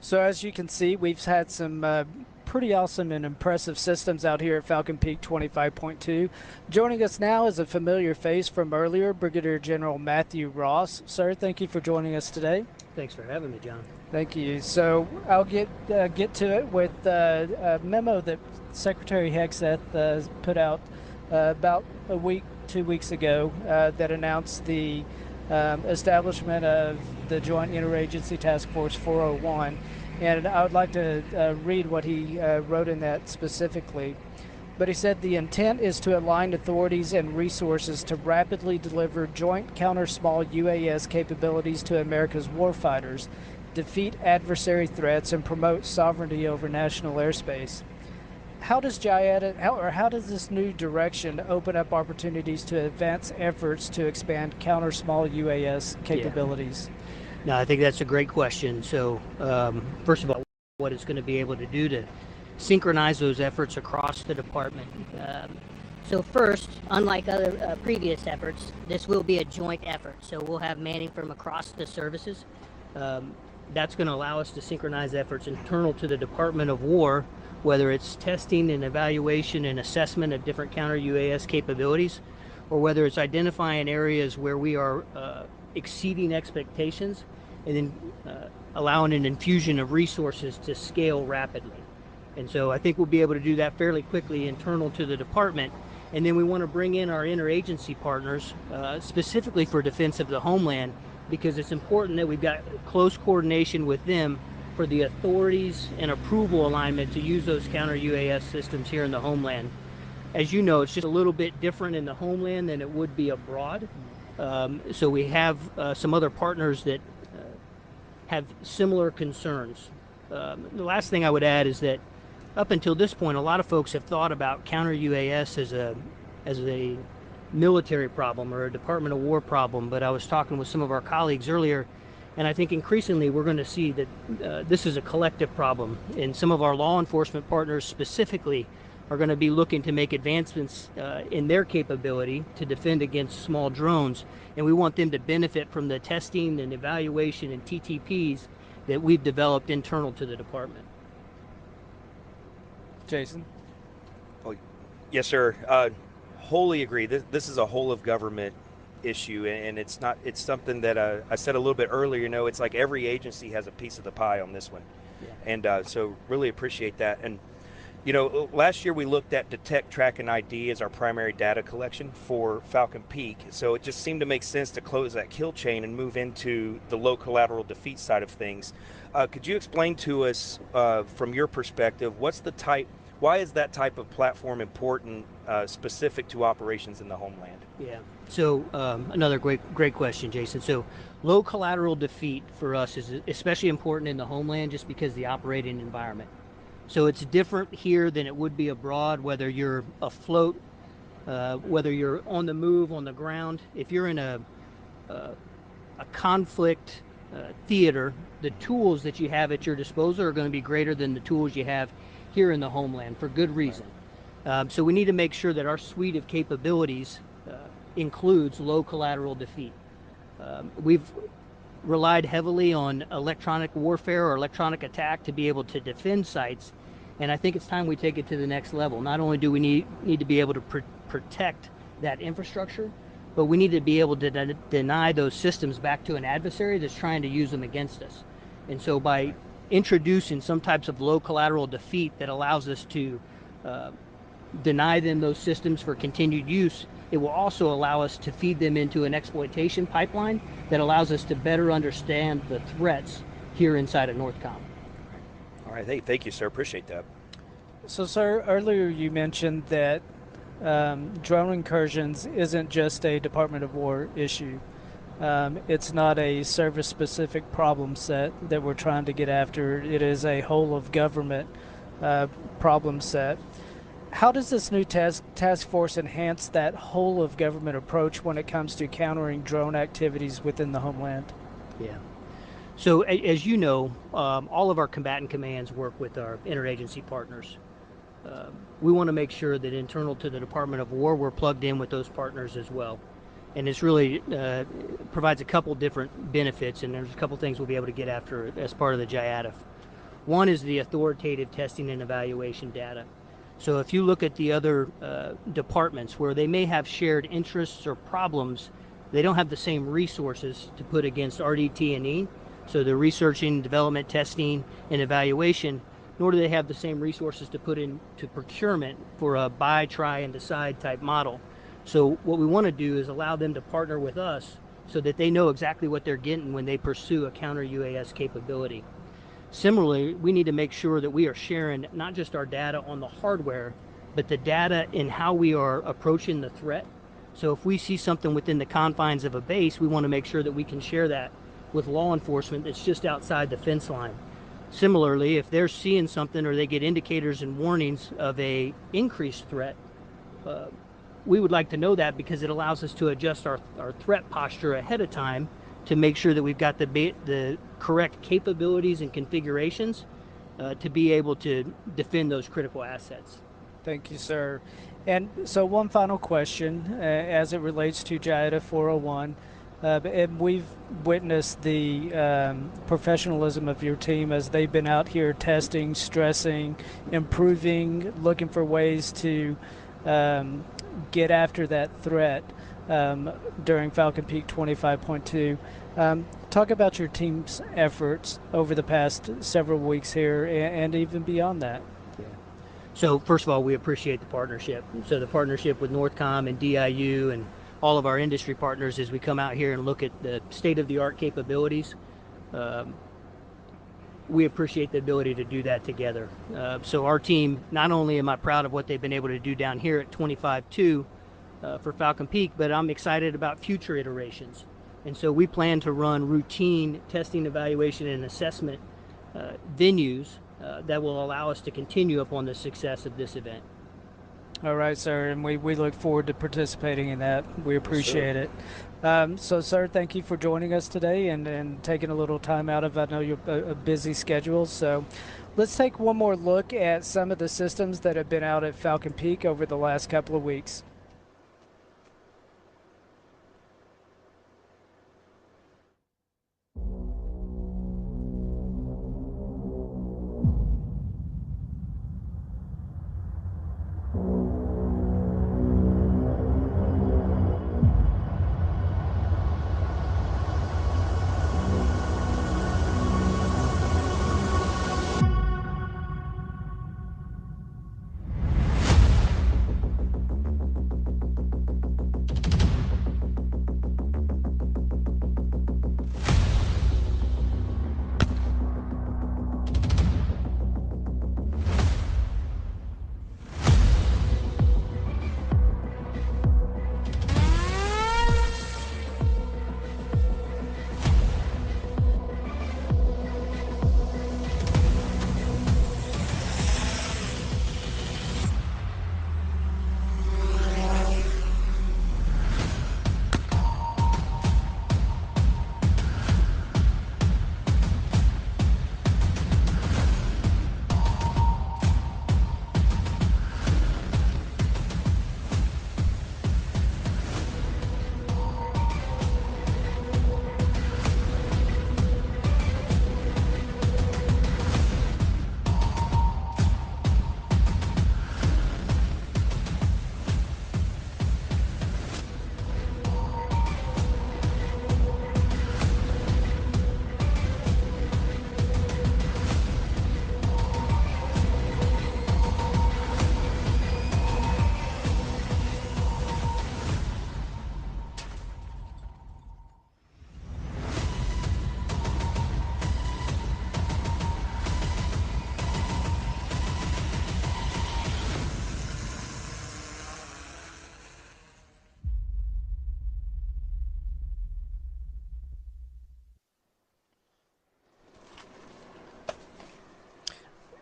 So as you can see, we've had some pretty awesome and impressive systems out here at Falcon Peak 25.2. Joining us now is a familiar face from earlier, Brigadier General Matthew Ross. Sir, thank you for joining us today. Thanks for having me, John. Thank you. So I'll get to it with a memo that Secretary Hegseth put out about a week, 2 weeks ago that announced the establishment of the Joint Interagency Task Force 401. And I would like to read what he wrote in that specifically. But he said the intent is to align authorities and resources to rapidly deliver joint counter-small UAS capabilities to America's warfighters, defeat adversary threats, and promote sovereignty over national airspace. How does how does this new direction open up opportunities to advance efforts to expand counter-small UAS capabilities? Yeah. No, I think that's a great question. So, first of all, what it's going to be able to do to synchronize those efforts across the department. So first, unlike other previous efforts, this will be a joint effort. So we'll have manning from across the services. That's going to allow us to synchronize efforts internal to the Department of War, whether it's testing and evaluation and assessment of different counter-UAS capabilities, or whether it's identifying areas where we are exceeding expectations and then allowing an infusion of resources to scale rapidly. And so I think we'll be able to do that fairly quickly internal to the department. And then we want to bring in our interagency partners, specifically for defense of the homeland, because it's important that we've got close coordination with them for the authorities and approval alignment to use those counter-UAS systems here in the homeland. As you know, it's just a little bit different in the homeland than it would be abroad. So we have some other partners that have similar concerns. The last thing I would add is that up until this point, a lot of folks have thought about counter-UAS as a military problem or a Department of War problem, but I was talking with some of our colleagues earlier, and I think increasingly we're going to see that this is a collective problem, and some of our law enforcement partners specifically are going to be looking to make advancements in their capability to defend against small drones, and we want them to benefit from the testing and evaluation and TTPs that we've developed internal to the department. Jason? Oh, yes, sir. Wholly agree. This is a whole of government issue, and it's something that I said a little bit earlier. You know, it's like every agency has a piece of the pie on this one, yeah. And so really appreciate that. And you know, last year we looked at detect, track, and ID as our primary data collection for Falcon Peak. So it just seemed to make sense to close that kill chain and move into the low collateral defeat side of things. Could you explain to us, from your perspective, why is that type of platform important, specific to operations in the homeland? Yeah. So another great question, Jason. So low collateral defeat for us is especially important in the homeland just because of the operating environment. So it's different here than it would be abroad, whether you're afloat, whether you're on the move, on the ground. If you're in a conflict theater, the tools that you have at your disposal are going to be greater than the tools you have here in the homeland for good reason. So we need to make sure that our suite of capabilities includes low collateral defeat. We've relied heavily on electronic warfare or electronic attack to be able to defend sites, and I think it's time we take it to the next level. Not only do we need to be able to protect that infrastructure, but we need to be able to deny those systems back to an adversary that's trying to use them against us. And so by introducing some types of low collateral defeat that allows us to deny them those systems for continued use, it will also allow us to feed them into an exploitation pipeline that allows us to better understand the threats here inside of Northcom. All right, hey, thank you, sir. Appreciate that. So, sir, earlier you mentioned that drone incursions isn't just a Department of War issue. It's not a service-specific problem set that we're trying to get after. It is a whole of government problem set. How does this new task force enhance that whole of government approach when it comes to countering drone activities within the homeland? Yeah. So as you know, all of our combatant commands work with our interagency partners. We want to make sure that internal to the Department of War, we're plugged in with those partners as well. And it's really provides a couple different benefits, and there's a couple things we'll be able to get after as part of the JIADF. One is the authoritative testing and evaluation data. So if you look at the other departments where they may have shared interests or problems, they don't have the same resources to put against RDT&E. So the researching, development, testing, and evaluation, nor do they have the same resources to put into procurement for a buy, try, and decide type model. So what we want to do is allow them to partner with us so that they know exactly what they're getting when they pursue a counter UAS capability. Similarly, we need to make sure that we are sharing not just our data on the hardware, but the data in how we are approaching the threat. So if we see something within the confines of a base, we want to make sure that we can share that with law enforcement that's just outside the fence line. Similarly, if they're seeing something or they get indicators and warnings of a increased threat, we would like to know that because it allows us to adjust our threat posture ahead of time to make sure that we've got the correct capabilities and configurations to be able to defend those critical assets. Thank you, sir. And so one final question as it relates to JIADF 401. And we've witnessed the professionalism of your team as they've been out here testing, stressing, improving, looking for ways to get after that threat during Falcon Peak 25.2. Talk about your team's efforts over the past several weeks here and even beyond that. Yeah. So first of all, we appreciate the partnership. So the partnership with Northcom and DIU and all of our industry partners as we come out here and look at the state-of-the-art capabilities. We appreciate the ability to do that together. So our team, not only am I proud of what they've been able to do down here at 25.2 for Falcon Peak, but I'm excited about future iterations. And so we plan to run routine testing, evaluation, and assessment venues that will allow us to continue upon the success of this event. All right, sir, and we look forward to participating in that. We appreciate it. So, sir, thank you for joining us today and taking a little time out of, I know you're a busy schedule. So let's take one more look at some of the systems that have been out at Falcon Peak over the last couple of weeks.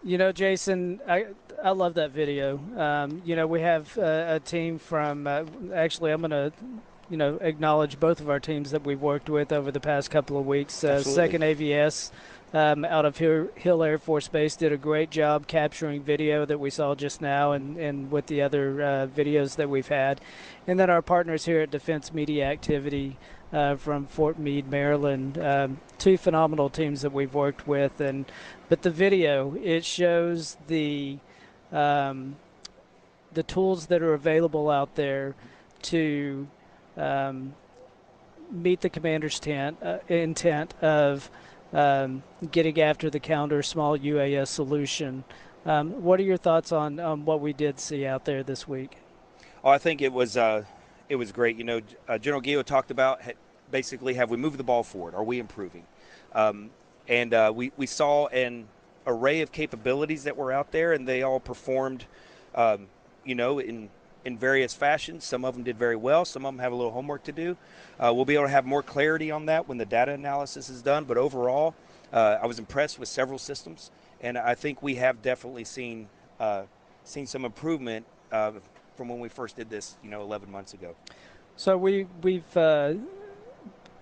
You know, Jason, I love that video. You know, we have a team from, actually, I'm going to, you know, acknowledge both of our teams that we've worked with over the past couple of weeks. Second AVS out of Hill Air Force Base did a great job capturing video that we saw just now and with the other videos that we've had. And then our partners here at Defense Media Activity from Fort Meade, Maryland. Two phenomenal teams that we've worked with. But the video, it shows the tools that are available out there to meet the commander's intent of getting after the counter small UAS solution. What are your thoughts on what we did see out there this week? Oh, I think it was great. You know, General Gio talked about basically, have we moved the ball forward? Are we improving? We saw an array of capabilities that were out there, and they all performed, you know, in various fashions. Some of them did very well. Some of them have a little homework to do. We'll be able to have more clarity on that when the data analysis is done. But overall, I was impressed with several systems, and I think we have definitely seen some improvement from when we first did this, you know, 11 months ago. So we've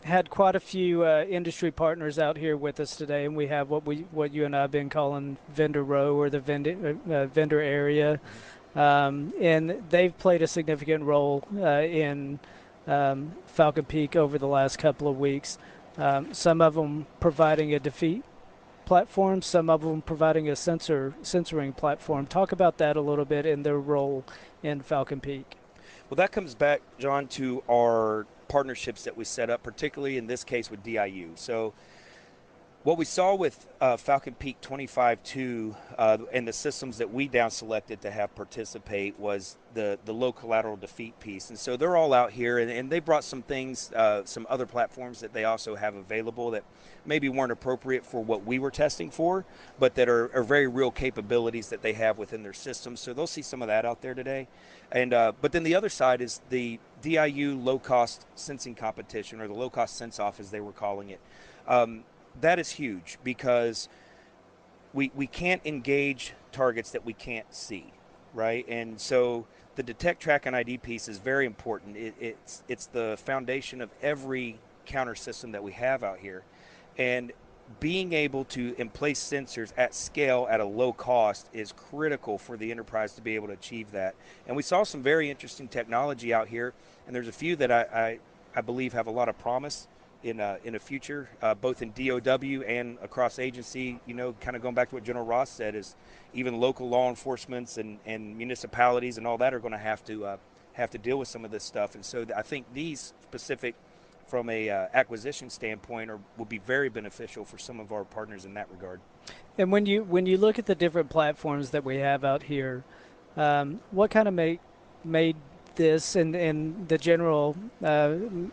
had quite a few industry partners out here with us today, and we have what you and I have been calling vendor row, or the vendor area, and they've played a significant role in Falcon Peak over the last couple of weeks. Some of them providing a defeat platform, some of them providing a censoring platform. Talk about that a little bit and their role in Falcon Peak. Well, that comes back, John, to our partnerships that we set up, particularly in this case with DIU. So what we saw with Falcon Peak 25-2 and the systems that we down selected to have participate was the low collateral defeat piece. And so they're all out here, and they brought some things, some other platforms that they also have available that maybe weren't appropriate for what we were testing for, but that are very real capabilities that they have within their systems. So they'll see some of that out there today. And but then the other side is the DIU low-cost sensing competition, or the low-cost sense-off as they were calling it. That is huge because we can't engage targets that we can't see, right? And so the detect, track, and ID piece is very important. It's the foundation of every counter system that we have out here. And being able to place sensors at scale at a low cost is critical for the enterprise to be able to achieve that. And we saw some very interesting technology out here, and there's a few that I believe have a lot of promise in a future, both in DOW and across agency. You know, kind of going back to what General Ross said, is even local law enforcements and municipalities and all that are going to have to deal with some of this stuff. And so I think these specific, from a acquisition standpoint, will be very beneficial for some of our partners in that regard. And when you look at the different platforms that we have out here, what kind of made this, and the general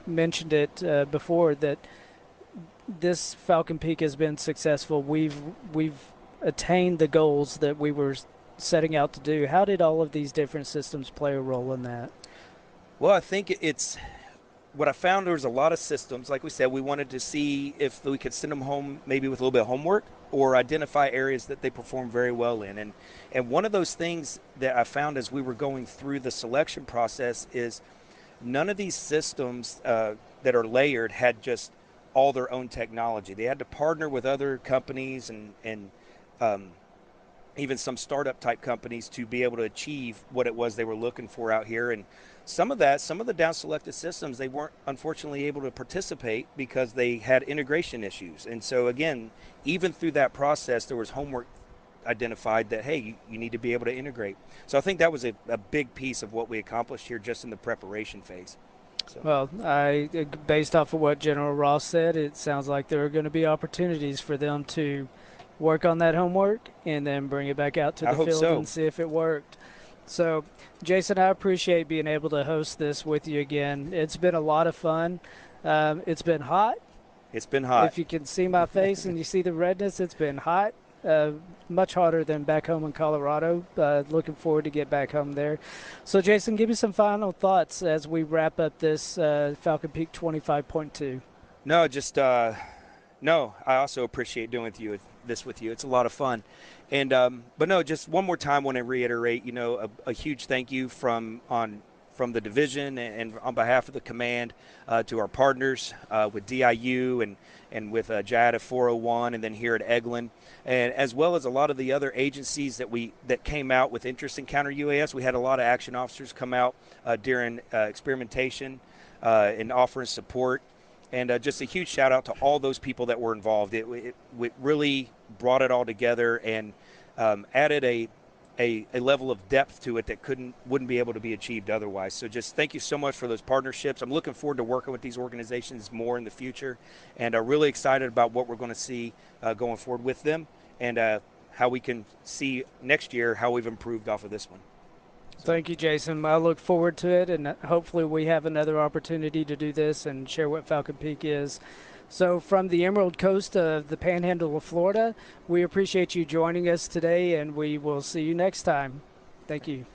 mentioned it before, that this Falcon Peak has been successful. We've attained the goals that we were setting out to do. How did all of these different systems play a role in that? Well, I think it's what I found. There was a lot of systems. Like we said, we wanted to see if we could send them home maybe with a little bit of homework, or identify areas that they perform very well in. And one of those things that I found as we were going through the selection process is none of these systems that are layered had just all their own technology. They had to partner with other companies and even some startup type companies to be able to achieve what it was they were looking for out here. And some of the down selected systems, they weren't unfortunately able to participate because they had integration issues. And so again, even through that process, there was homework identified that, hey, you need to be able to integrate. So I think that was a big piece of what we accomplished here just in the preparation phase. So. Well, based off of what General Ross said, it sounds like there are going to be opportunities for them to work on that homework and then bring it back out to the field and see if it worked. So, Jason, I appreciate being able to host this with you again. It's been a lot of fun. It's been hot. It's been hot. If you can see my face and you see the redness, it's been hot. Much hotter than back home in Colorado. Looking forward to get back home there. So, Jason, give me some final thoughts as we wrap up this Falcon Peak 25.2. No, just No, I also appreciate doing this with you. It's a lot of fun. And but no, just one more time, want to reiterate, a huge thank you from the division and on behalf of the command to our partners with DIU and with JADA 401, and then here at Eglin, and as well as a lot of the other agencies that came out with interest in counter UAS. We had a lot of action officers come out during experimentation and offering support. And just a huge shout out to all those people that were involved. It really brought it all together and added a level of depth to it that wouldn't be able to be achieved otherwise. So just thank you so much for those partnerships. I'm looking forward to working with these organizations more in the future, and I'm really excited about what we're going to see going forward with them, and how we can see next year how we've improved off of this one. Thank you, Jason. I look forward to it, and hopefully we have another opportunity to do this and share what Falcon Peak is. So from the Emerald Coast of the Panhandle of Florida, we appreciate you joining us today, and we will see you next time. Thank you.